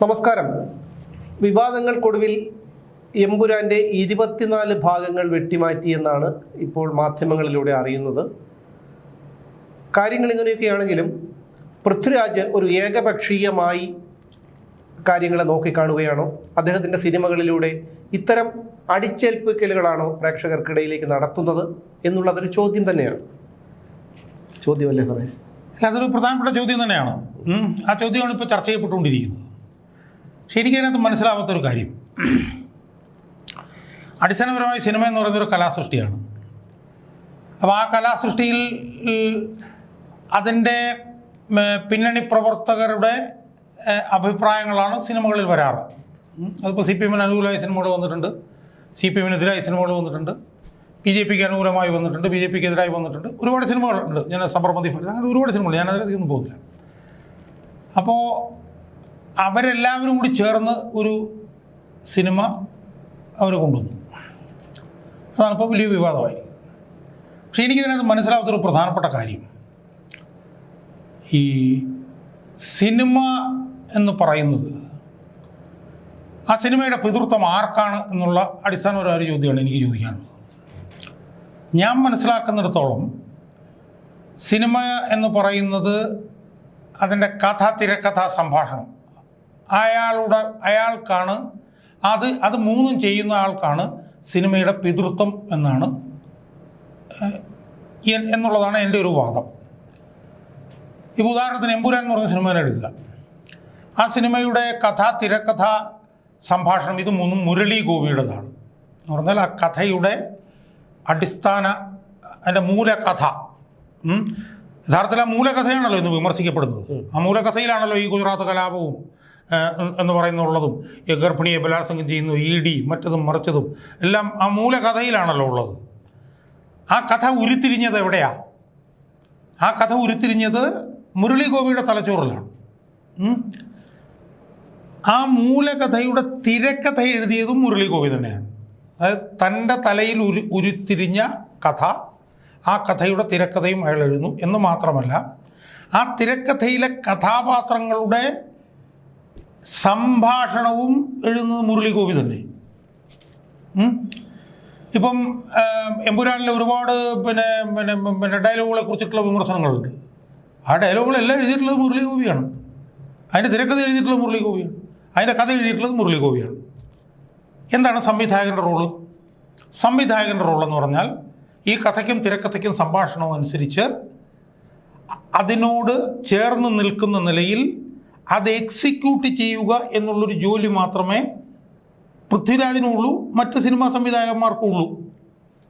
നമസ്കാരം. വിവാദങ്ങൾക്കൊടുവിൽ എമ്പുരാൻ്റെ 24 ഭാഗങ്ങൾ വെട്ടിമാറ്റിയെന്നാണ് ഇപ്പോൾ മാധ്യമങ്ങളിലൂടെ അറിയുന്നത്. കാര്യങ്ങൾ ഇങ്ങനെയൊക്കെയാണെങ്കിലും പൃഥ്വിരാജ് ഒരു ഏകപക്ഷീയമായി കാര്യങ്ങളെ നോക്കിക്കാണുകയാണോ? അദ്ദേഹത്തിൻ്റെ സിനിമകളിലൂടെ ഇത്തരം അടിച്ചേൽപ്പിക്കലുകളാണോ പ്രേക്ഷകർക്കിടയിലേക്ക് നടത്തുന്നത് എന്നുള്ളതൊരു ചോദ്യം തന്നെയാണ്. ചോദ്യമല്ലേ സാറേ? അതൊരു പ്രധാനപ്പെട്ട ചോദ്യം തന്നെയാണ്. ആ ചോദ്യമാണ് ഇപ്പോൾ ചർച്ച ചെയ്യപ്പെട്ടുകൊണ്ടിരിക്കുന്നത്. പക്ഷെ എനിക്കതിനകത്ത് മനസ്സിലാവാത്തൊരു കാര്യം, അടിസ്ഥാനപരമായി സിനിമ എന്ന് പറയുന്നൊരു കലാസൃഷ്ടിയാണ്. അപ്പോൾ ആ കലാസൃഷ്ടിയിൽ അതിൻ്റെ പിന്നണി പ്രവർത്തകരുടെ അഭിപ്രായങ്ങളാണ് സിനിമകളിൽ വരാറ്. അതിപ്പോൾ CPM അനുകൂലമായ സിനിമകൾ വന്നിട്ടുണ്ട്, CPM എതിരായ സിനിമകൾ വന്നിട്ടുണ്ട്, BJP അനുകൂലമായി വന്നിട്ടുണ്ട്, BJP എതിരായി വന്നിട്ടുണ്ട്. ഒരുപാട് സിനിമകളുണ്ട്. ഞാൻ സബർമതി ഫലം, അങ്ങനെ ഒരുപാട് സിനിമകൾ, ഞാൻ അതിലധികം പോകുന്നില്ല. അപ്പോൾ അവരെല്ലാവരും കൂടി ചേർന്ന് ഒരു സിനിമ അവർ കൊണ്ടുവന്നു. അതാണിപ്പോൾ വലിയ വിവാദമായിരിക്കും. പക്ഷേ എനിക്കിതിനകത്ത് മനസ്സിലാവാത്തൊരു പ്രധാനപ്പെട്ട കാര്യം, ഈ സിനിമ എന്ന് പറയുന്നത് ആ സിനിമയുടെ പിതൃത്വം ആർക്കാണ് എന്നുള്ള അടിസ്ഥാനപരമായ ചോദ്യമാണ് എനിക്ക് ചോദിക്കാനുള്ളത്. ഞാൻ മനസ്സിലാക്കുന്നിടത്തോളം സിനിമ എന്ന് പറയുന്നത് അതിൻ്റെ കഥ, തിരക്കഥ, സംഭാഷണം, അയാൾക്കാണ് അത് മൂന്നും ചെയ്യുന്ന ആൾക്കാണ് സിനിമയുടെ പിതൃത്വം എന്നുള്ളതാണ് എൻ്റെ ഒരു വാദം. ഇപ്പോൾ ഉദാഹരണത്തിന് എമ്പുരാൻ എന്ന് പറഞ്ഞ സിനിമ എടുക്കുക. ആ സിനിമയുടെ കഥ, തിരക്കഥ, സംഭാഷണം ഇത് മൂന്നും മുരളി ഗോപിയുടേതാണ്. എന്ന് പറഞ്ഞാൽ ആ കഥയുടെ അടിസ്ഥാന, അതിൻ്റെ മൂലകഥ, യഥാർത്ഥത്തിൽ ആ മൂലകഥയാണല്ലോ ഇന്ന് വിമർശിക്കപ്പെടുന്നത്. ആ മൂലകഥയിലാണല്ലോ ഈ ഗുജറാത്ത് കലാപവും എന്ന് പറയുന്നുള്ളതും, ഈ ഗർഭിണിയെ ബലാത്സംഗം ചെയ്യുന്നു, ED മറ്റതും മറിച്ചതും എല്ലാം ആ മൂലകഥയിലാണല്ലോ ഉള്ളത്. ആ കഥ ഉരുത്തിരിഞ്ഞത് എവിടെയാണ്? ആ കഥ ഉരുത്തിരിഞ്ഞത് മുരളി ഗോപിയുടെ തലച്ചോറിലാണ്. ആ മൂലകഥയുടെ തിരക്കഥ എഴുതിയതും മുരളി ഗോപി തന്നെയാണ്. അതായത് തൻ്റെ തലയിൽ ഉരുത്തിരിഞ്ഞ കഥ, ആ കഥയുടെ തിരക്കഥയും അയാൾ എഴുതുന്നു എന്ന് മാത്രമല്ല, ആ തിരക്കഥയിലെ കഥാപാത്രങ്ങളുടെ സംഭാഷണവും എഴുതുന്നത് മുരളി ഗോപി തന്നെ. ഇപ്പം എമ്പുരാനിലെ ഒരുപാട് പിന്നെ ഡയലോഗുകളെ കുറിച്ചിട്ടുള്ള വിമർശനങ്ങളുണ്ട്. ആ ഡയലോഗുകളെല്ലാം എഴുതിയിട്ടുള്ളത് മുരളി ഗോപിയാണ്. അതിൻ്റെ തിരക്കഥ എഴുതിയിട്ടുള്ളത് മുരളി ഗോപിയാണ്. അതിൻ്റെ കഥ എഴുതിയിട്ടുള്ളത് മുരളി ഗോപിയാണ്. എന്താണ് സംവിധായകൻ്റെ റോള്? സംവിധായകൻ്റെ റോളെന്ന് പറഞ്ഞാൽ ഈ കഥയ്ക്കും തിരക്കഥയ്ക്കും സംഭാഷണവും അനുസരിച്ച് അതിനോട് ചേർന്ന് നിൽക്കുന്ന നിലയിൽ അത് എക്സിക്യൂട്ട് ചെയ്യുക എന്നുള്ളൊരു ജോലി മാത്രമേ പൃഥ്വിരാജിനുള്ളൂ, മറ്റ് സിനിമാ സംവിധായകന്മാർക്കും ഉള്ളൂ.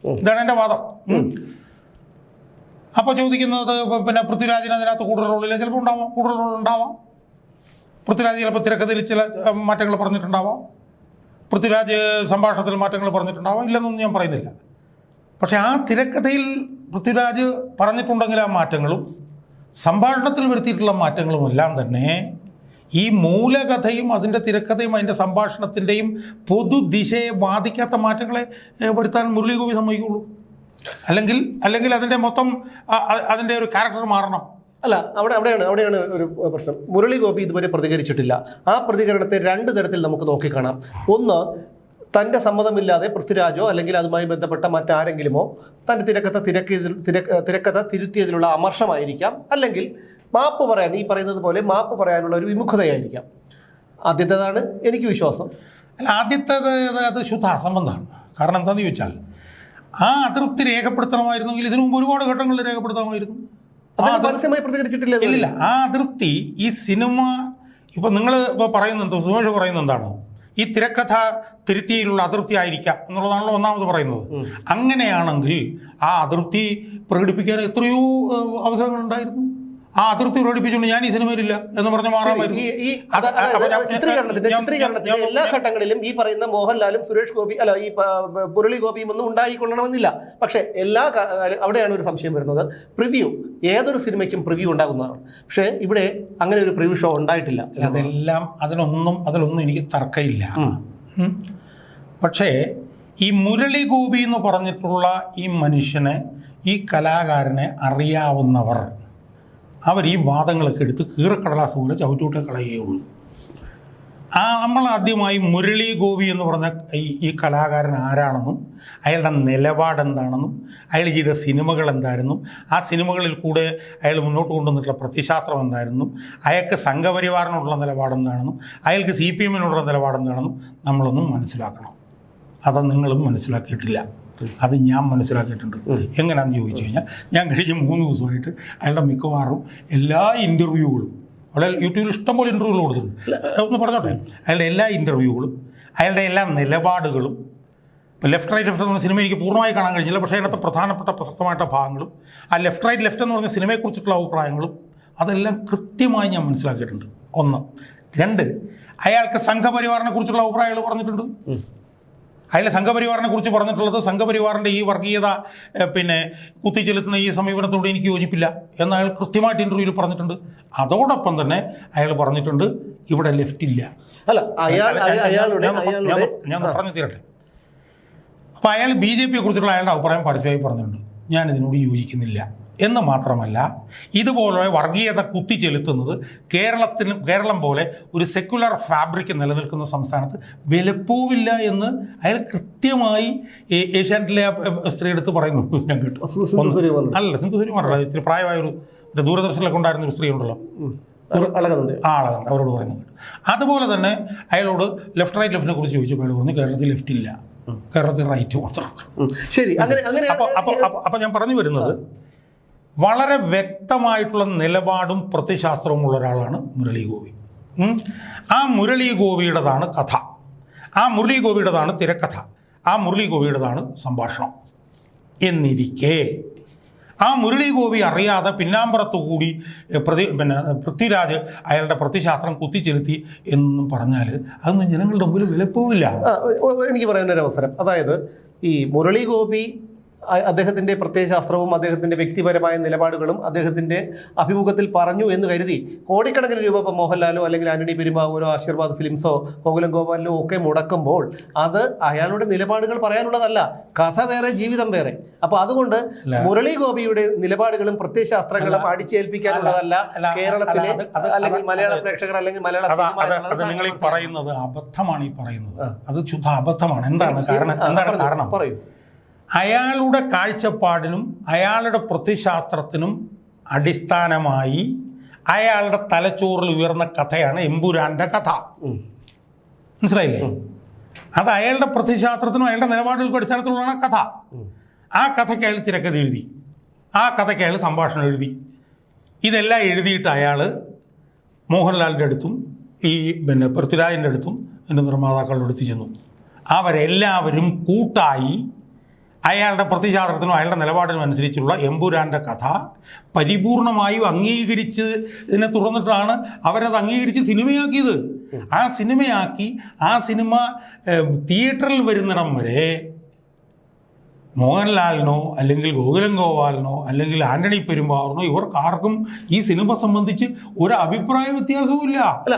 ഇതാണ് എൻ്റെ വാദം. അപ്പോൾ ചോദിക്കുന്നത്, പിന്നെ പൃഥ്വിരാജിന് അതിനകത്ത് കൂടുതൽ റോളില്ല, ചിലപ്പോൾ ഉണ്ടാവാം, കൂടുതൽ റോൾ ഉണ്ടാവാം. പൃഥ്വിരാജ് ചിലപ്പോൾ തിരക്കഥയിൽ ചില മാറ്റങ്ങൾ പറഞ്ഞിട്ടുണ്ടാവാം, പൃഥ്വിരാജ് സംഭാഷണത്തിൽ മാറ്റങ്ങൾ പറഞ്ഞിട്ടുണ്ടാവാം, ഇല്ലെന്നൊന്നും ഞാൻ പറയുന്നില്ല. പക്ഷേ ആ തിരക്കഥയിൽ പൃഥ്വിരാജ് പറഞ്ഞിട്ടുണ്ടെങ്കിൽ ആ മാറ്റങ്ങളും സംഭാഷണത്തിൽ വരുത്തിയിട്ടുള്ള മാറ്റങ്ങളും എല്ലാം തന്നെ ഈ മൂലകഥയും അതിൻ്റെ തിരക്കഥയും അതിൻ്റെ സംഭാഷണത്തിൻ്റെയും പൊതുദിശയെ ബാധിക്കാത്ത മാറ്റങ്ങളെ വരുത്താൻ മുരളി ഗോപി സമ്മതിക്കുള്ളൂ. അല്ലെങ്കിൽ അതിൻ്റെ മൊത്തം അതിൻ്റെ ഒരു ക്യാരക്ടർ മാറണം. അല്ല, അവിടെയാണ് ഒരു പ്രശ്നം. മുരളി ഗോപി ഇതുവരെ പ്രതികരിച്ചിട്ടില്ല. ആ പ്രതികരണത്തെ 2 തരത്തിൽ നമുക്ക് നോക്കിക്കാണാം. ഒന്ന്, തൻ്റെ സമ്മതമില്ലാതെ പൃഥ്വിരാജോ അല്ലെങ്കിൽ അതുമായി ബന്ധപ്പെട്ട മറ്റാരെങ്കിലുമോ തൻ്റെ തിരക്കഥ തിരുത്തിയതിലുള്ള അമർഷമായിരിക്കാം, അല്ലെങ്കിൽ മാപ്പ് പറയാൻ, ഈ പറയുന്നത് പോലെ മാപ്പ് പറയാനുള്ള ഒരു വിമുഖതയായിരിക്കാം. ആദ്യത്തേതാണ് എനിക്ക് വിശ്വാസം. അല്ല, ആദ്യത്തേത് അത് ശുദ്ധ അസംബന്ധമാണ്. കാരണം എന്താണെന്ന് ചോദിച്ചാൽ, ആ അതൃപ്തി രേഖപ്പെടുത്തണമായിരുന്നെങ്കിൽ ഇതിനു മുമ്പ് ഒരുപാട് ഘട്ടങ്ങളിൽ രേഖപ്പെടുത്താമായിരുന്നു. പരസ്യമായി പ്രതികരിച്ചിട്ടില്ല. ഇല്ല, ആ അതൃപ്തി ഈ സിനിമ, ഇപ്പം നിങ്ങൾ ഇപ്പോൾ പറയുന്നത്, സുമേഷ് പറയുന്നത് എന്താണ്, ഈ തിരക്കഥ തിരുത്തിയിലുള്ള അതൃപ്തി ആയിരിക്കാം എന്നുള്ളതാണല്ലോ ഒന്നാമത് പറയുന്നത്. അങ്ങനെയാണെങ്കിൽ ആ അതൃപ്തി പ്രകടിപ്പിക്കാൻ എത്രയോ അവസരങ്ങളുണ്ടായിരുന്നു. ആ അതിർത്തി പ്രകടിപ്പിച്ചുകൊണ്ട് ഞാൻ ഈ സിനിമയിലില്ല എന്ന് പറഞ്ഞ് മാറാമായിരുന്നു. ചിത്രീകരണത്തിന്റെ എല്ലാ ഘട്ടങ്ങളിലും ഈ പറയുന്ന മോഹൻലാലും സുരേഷ് ഗോപി ഈ മുരളി ഗോപിയും ഒന്നും ഉണ്ടായിക്കൊള്ളണമെന്നില്ല. പക്ഷെ അവിടെയാണ് ഒരു സംശയം വരുന്നത്. പ്രിവ്യൂ, ഏതൊരു സിനിമയ്ക്കും പ്രിവ്യൂ ഉണ്ടാകുന്നതാണ്. പക്ഷേ ഇവിടെ അങ്ങനെ ഒരു പ്രിവ്യൂ ഷോ ഉണ്ടായിട്ടില്ല. അതിലൊന്നും എനിക്ക് തർക്കമില്ല. പക്ഷേ ഈ മുരളി ഗോപി എന്ന് പറഞ്ഞിട്ടുള്ള ഈ മനുഷ്യനെ, ഈ കലാകാരനെ അറിയാവുന്നവർ അവർ ഈ വാദങ്ങളൊക്കെ എടുത്ത് കീറക്കടലാസ് പോലെ ചവിട്ടൂട്ട കളയുകയുള്ളൂ. നമ്മൾ ആദ്യമായി മുരളി ഗോപി എന്ന് പറഞ്ഞ ഈ കലാകാരൻ ആരാണെന്നും അയാളുടെ നിലപാട് എന്താണെന്നും അയാൾ ചെയ്ത സിനിമകൾ എന്തായിരുന്നും ആ സിനിമകളിൽ കൂടെ അയാൾ മുന്നോട്ട് കൊണ്ടുവന്നിട്ടുള്ള പ്രത്യശാസ്ത്രം എന്തായിരുന്നും അയാൾക്ക് സംഘപരിവാറിനോടുള്ള നിലപാടെന്താണെന്നും അയാൾക്ക് CPM നുള്ള നിലപാടെന്താണെന്നും നമ്മളൊന്നും മനസ്സിലാക്കണം. അത് നിങ്ങളും മനസ്സിലാക്കിയിട്ടില്ല. അത് ഞാൻ മനസ്സിലാക്കിയിട്ടുണ്ട്. എങ്ങനെയാണെന്ന് ചോദിച്ചു കഴിഞ്ഞാൽ ഞാൻ കഴിഞ്ഞ 3 ദിവസമായിട്ട് അയാളുടെ മിക്കവാറും എല്ലാ ഇൻ്റർവ്യൂകളും അവിടെ യൂട്യൂബിൽ ഇഷ്ടംപോലെ ഇൻ്റർവ്യൂകൾ കൊടുത്തിട്ടുണ്ട്. ഒന്ന് പറഞ്ഞോട്ടെ, അയാളുടെ എല്ലാ ഇൻ്റർവ്യൂകളും അയാളുടെ എല്ലാ നിലപാടുകളും ഇപ്പോൾ ലെഫ്റ്റ് റൈറ്റ് ലെഫ്റ്റ് എന്ന് പറഞ്ഞ സിനിമ എനിക്ക് പൂർണ്ണമായി കാണാൻ കഴിഞ്ഞില്ല. പക്ഷേ അതിനകത്ത് പ്രധാനപ്പെട്ട പ്രസക്തമായിട്ട് ഭാഗങ്ങളും ആ ലെഫ്റ്റ് റൈറ്റ് ലെഫ്റ്റ് എന്ന് പറഞ്ഞ സിനിമയെക്കുറിച്ചിട്ടുള്ള അഭിപ്രായങ്ങളും അതെല്ലാം കൃത്യമായി ഞാൻ മനസ്സിലാക്കിയിട്ടുണ്ട്. 1. 2, അയാൾക്ക് സംഘപരിവാറിനെ കുറിച്ചുള്ള അഭിപ്രായങ്ങൾ പറഞ്ഞിട്ടുണ്ട്. അയാൾ സംഘപരിവാറിനെ കുറിച്ച് പറഞ്ഞിട്ടുള്ളത് സംഘപരിവാറിൻ്റെ ഈ വർഗീയത കുത്തിച്ചെലുത്തുന്ന ഈ സമീപനത്തോട് എനിക്ക് യോജിപ്പില്ല എന്ന് അയാൾ കൃത്യമായിട്ട് ഇൻ്റർവ്യൂവിൽ പറഞ്ഞിട്ടുണ്ട്. അതോടൊപ്പം തന്നെ അയാൾ പറഞ്ഞിട്ടുണ്ട് ഇവിടെ ലെഫ്റ്റ് ഇല്ല. ഞാൻ പറഞ്ഞു തീരട്ടെ. അപ്പോൾ അയാൾ BJP കുറിച്ചുള്ള അയാളുടെ അഭിപ്രായം പരസ്യമായി പറഞ്ഞിട്ടുണ്ട്. ഞാൻ ഇതിനോട് യോജിക്കുന്നില്ല എന്ന് മാത്രമല്ല, ഇതുപോലെ വർഗീയത കുത്തിച്ചെലുത്തുന്നത് കേരളം പോലെ ഒരു സെക്യുലർ ഫാബ്രിക് നിലനിൽക്കുന്ന സംസ്ഥാനത്ത് വിലപ്പോവില്ല എന്ന് അയാൾ കൃത്യമായി ഏഷ്യാനെറ്റിലെ സ്ത്രീ എടുത്ത് പറയുന്നു. ഞാൻ കേട്ടു. അല്ല, സിന്ധു സുരിമാറല്ല, ഇത്തിരി പ്രായമായൊരു ദൂരദർശനിലൊക്കെ ഉണ്ടായിരുന്ന ഒരു സ്ത്രീ ഉണ്ടല്ലോ, അളകനന്ദ, അവരോട് പറയുന്നത്. അതുപോലെ തന്നെ അയാളോട് ലെഫ്റ്റ് റൈറ്റ് ലെഫ്റ്റിനെ കുറിച്ച് ചോദിച്ചപ്പോൾ അയാൾ പറഞ്ഞു കേരളത്തിൽ ലെഫ്റ്റ് ഇല്ല, കേരളത്തിൽ റൈറ്റ് മാത്രം. ശരി. അപ്പോൾ ഞാൻ പറഞ്ഞു വരുന്നത്, വളരെ വ്യക്തമായിട്ടുള്ള നിലപാടും പ്രത്യശാസ്ത്രവും ഉള്ള ഒരാളാണ് മുരളി ഗോപി. ആ മുരളി ഗോപിയുടേതാണ് കഥ, ആ മുരളി ഗോപിയുടേതാണ് തിരക്കഥ, ആ മുരളി ഗോപിയുടേതാണ് സംഭാഷണം എന്നിരിക്കെ ആ മുരളി ഗോപി അറിയാതെ പിന്നാമ്പുറത്തു കൂടി പൃഥ്വിരാജ് അയാളുടെ പ്രത്യശാസ്ത്രം കുത്തിച്ചെലുത്തി എന്നും പറഞ്ഞാൽ അതൊന്നും ജനങ്ങളുടെ മുമ്പിൽ വിലപ്പോവില്ല. എനിക്ക് പറയാനൊരു അവസരം, അതായത് ഈ മുരളി ഗോപി അദ്ദേഹത്തിൻ്റെ പ്രത്യയശാസ്ത്രവും അദ്ദേഹത്തിൻ്റെ വ്യക്തിപരമായ നിലപാടുകളും അദ്ദേഹത്തിൻ്റെ അഭിമുഖത്തിൽ പറഞ്ഞു എന്ന് കരുതി കോടിക്കണക്കിന് രൂപ ഇപ്പോൾ മോഹൻലാലോ അല്ലെങ്കിൽ ആന്റണി പെരുമ്പാവൂരോ ആശീർവാദ് ഫിലിംസോ ഗോകുലം ഗോപാലിനോ ഒക്കെ മുടക്കുമ്പോൾ അത് അയാളുടെ നിലപാടുകൾ പറയാനുള്ളതല്ല. കഥ വേറെ, ജീവിതം വേറെ. അപ്പോൾ അതുകൊണ്ട് മുരളി ഗോപിയുടെ നിലപാടുകളും പ്രത്യയശാസ്ത്രങ്ങളും അടിച്ചേൽപ്പിക്കാനുള്ളതല്ല കേരളത്തിലെ അല്ലെങ്കിൽ മലയാള പ്രേക്ഷകർ അല്ലെങ്കിൽ മലയാള നിങ്ങൾ ഈ പറയുന്നത് അബദ്ധമാണ്. ഈ പറയുന്നത് അത് ശുദ്ധ അബദ്ധമാണ്. എന്താണ് കാരണം? പറയൂ. അയാളുടെ കാഴ്ചപ്പാടിനും അയാളുടെ പ്രത്യശാസ്ത്രത്തിനും അടിസ്ഥാനമായി അയാളുടെ തലച്ചോറിൽ ഉയർന്ന കഥയാണ് എമ്പുരാൻ്റെ കഥ. മനസ്സിലായില്ലേ? അത് അയാളുടെ പ്രത്യശാസ്ത്രത്തിനും അയാളുടെ നിലപാടുകൾക്കും അടിസ്ഥാനത്തിലുള്ളതാണ് കഥ. ആ കഥയ്ക്ക് അയാൾ തിരക്കഥ എഴുതി, ആ കഥയ്ക്ക് അയാൾ സംഭാഷണം എഴുതി. ഇതെല്ലാം എഴുതിയിട്ട് അയാൾ മോഹൻലാലിൻ്റെ അടുത്തും ഈ പൃഥ്വിരാജിൻ്റെ അടുത്തും എൻ്റെ നിർമ്മാതാക്കളുടെ അടുത്ത് ചെന്നു. അവരെല്ലാവരും കൂട്ടായി അയാളുടെ പ്രത്യശാസ്ത്രത്തിനും അയാളുടെ നിലപാടിനും അനുസരിച്ചുള്ള എമ്പുരാൻ്റെ കഥ പരിപൂർണമായും അംഗീകരിച്ചതിനെ തുടർന്നിട്ടാണ് അവരത് അംഗീകരിച്ച് സിനിമയാക്കിയത്. ആ സിനിമ തിയേറ്ററിൽ വരുന്നിടം വരെ മോഹൻലാലിനോ അല്ലെങ്കിൽ ഗോകുലം ഗോപാലിനോ അല്ലെങ്കിൽ ആന്റണി പെരുമ്പാവൂരിനോ ഇവർക്കാർക്കും ഈ സിനിമ സംബന്ധിച്ച് ഒരു അഭിപ്രായ വ്യത്യാസവും ഇല്ല. അല്ല,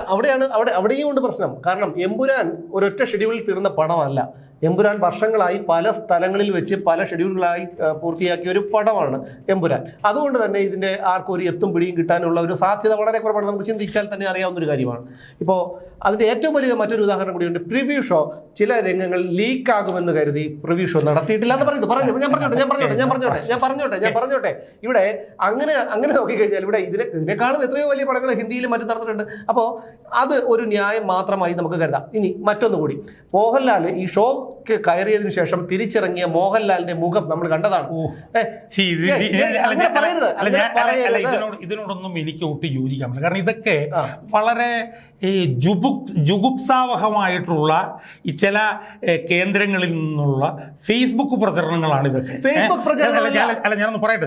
അവിടെയും ഉണ്ട് പ്രശ്നം. കാരണം എമ്പുരാൻ ഒരൊറ്റ ഷെഡ്യൂളിൽ തീർന്ന പടമല്ല. എമ്പുരാൻ വർഷങ്ങളായി പല സ്ഥലങ്ങളിൽ വെച്ച് പല ഷെഡ്യൂളുകളായി പൂർത്തിയാക്കിയ ഒരു പടമാണ് എമ്പുരാൻ. അതുകൊണ്ട് തന്നെ ഇതിൻ്റെ ആർക്കും ഒരു എത്തും പിടിയും കിട്ടാനുള്ള ഒരു സാധ്യത വളരെ കുറവാണ്. നമുക്ക് ചിന്തിച്ചാൽ തന്നെ അറിയാവുന്നൊരു കാര്യമാണ്. ഇപ്പോൾ അതിൻ്റെ ഏറ്റവും വലിയ മറ്റൊരു ഉദാഹരണം കൂടിയുണ്ട്. പ്രിവ്യൂ ഷോ ചില രംഗങ്ങൾ ലീക്കാകുമെന്ന് കരുതി പ്രിവ്യൂ ഷോ നടത്തിയിട്ടില്ല എന്ന് ഞാൻ പറഞ്ഞോട്ടെ. ഇവിടെ അങ്ങനെ നോക്കിക്കഴിഞ്ഞാൽ ഇവിടെ ഇതിനേക്കാളും എത്രയോ വലിയ പടങ്ങൾ ഹിന്ദിയിലും മറ്റും നടന്നിട്ടുണ്ട്. അപ്പോൾ അത് ഒരു ന്യായം മാത്രമായി നമുക്ക് കരുതാം. ഇനി മറ്റൊന്നുകൂടി, മോഹൻലാൽ ഈ ഷോ കയറിയതിനു ശേഷം തിരിച്ചിറങ്ങിയ മോഹൻലാലിന്റെ മുഖം നമ്മൾ കണ്ടതാണ്. ഇതിനോടൊന്നും എനിക്ക് ഒട്ടും യോജിക്കാൻ പറ്റില്ല. കാരണം ഇതൊക്കെ വളരെ ജുഗുപ്സാവഹമായിട്ടുള്ള ഈ ചില കേന്ദ്രങ്ങളിൽ നിന്നുള്ള ഫേസ്ബുക്ക് പ്രചരണങ്ങളാണ് ഇതൊക്കെ. ഞാനൊന്ന് പറയട്ടെ.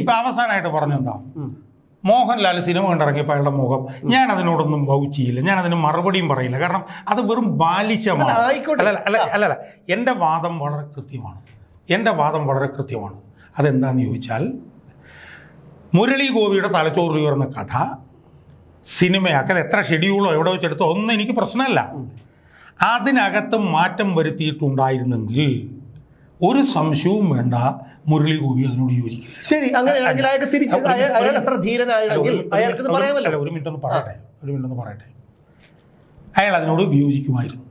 ഇപ്പൊ അവസാനമായിട്ട് പറഞ്ഞെന്താ, മോഹൻലാൽ സിനിമ കണ്ടിറങ്ങിയപ്പോൾ അയാളുടെ മുഖം, ഞാൻ അതിനോടൊന്നും വൗച്ച് ചെയ്യില്ല, ഞാൻ അതിന് മറുപടിയും പറയില്ല. കാരണം അത് വെറും ബാലിശമാണ്. അല്ല, എൻ്റെ വാദം വളരെ കൃത്യമാണ്. അതെന്താണെന്ന് ചോദിച്ചാൽ, മുരളി ഗോപിയുടെ തലച്ചോറിൽ ഉയർന്ന കഥ സിനിമയാക്കാൻ എത്ര ഷെഡ്യൂളോ എവിടെ വെച്ചെടുത്തോ ഒന്നും എനിക്ക് പ്രശ്നമല്ല. അതിനകത്ത് മാറ്റം വരുത്തിയിട്ടുണ്ടായിരുന്നെങ്കിൽ ഒരു സംശയവും വേണ്ട, മുരളി ഗോപി അതിനോട് യോജിക്കില്ല. ശരി, അങ്ങനെയാണെങ്കിൽ അയാൾക്ക് തിരിച്ച് അയാൾ എത്ര ധീരനായെങ്കിൽ അയാൾക്ക് പറയാമല്ലോ. ഒരു മിനിറ്റ് ഒന്ന് പറയട്ടെ. അയാൾ അതിനോട് വിയോജിക്കുമായിരുന്നു.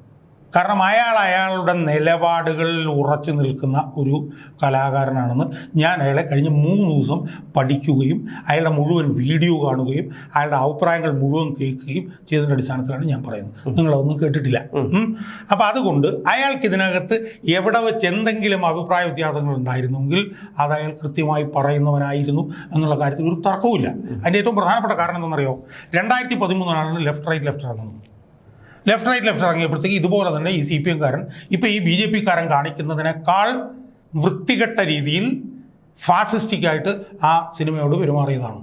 കാരണം അയാളുടെ നിലപാടുകളിൽ ഉറച്ചു നിൽക്കുന്ന ഒരു കലാകാരനാണെന്ന് ഞാൻ അയാളെ കഴിഞ്ഞ 3 ദിവസം പഠിക്കുകയും അയാളുടെ മുഴുവൻ വീഡിയോ കാണുകയും അയാളുടെ അഭിപ്രായങ്ങൾ മുഴുവൻ കേൾക്കുകയും ചെയ്തതിൻ്റെ അടിസ്ഥാനത്തിലാണ് ഞാൻ പറയുന്നത്. നിങ്ങളതൊന്നും കേട്ടിട്ടില്ല. അപ്പം അതുകൊണ്ട് അയാൾക്ക് ഇതിനകത്ത് എവിടെ വെച്ച് എന്തെങ്കിലും അഭിപ്രായ വ്യത്യാസങ്ങൾ ഉണ്ടായിരുന്നെങ്കിൽ അത് അയാൾ കൃത്യമായി പറയുന്നവനായിരുന്നു എന്നുള്ള കാര്യത്തിൽ ഒരു തർക്കവുമില്ല. അതിൻ്റെ ഏറ്റവും പ്രധാനപ്പെട്ട കാരണം എന്താണെന്നറിയോ? 2013 ലെഫ്റ്റ് റൈറ്റ് ഇറങ്ങുന്നത്. ലെഫ്റ്റ് റൈറ്റ് ഇറങ്ങിയപ്പോഴത്തേക്ക് ഇതുപോലെ തന്നെ ഈ CPM കാരൻ ഇപ്പോൾ ഈ BJP കാരൻ കാണിക്കുന്നതിനേക്കാൾ വൃത്തികെട്ട രീതിയിൽ ഫാസിസ്റ്റിക്കായിട്ട് ആ സിനിമയോട് പെരുമാറിയതാണ്.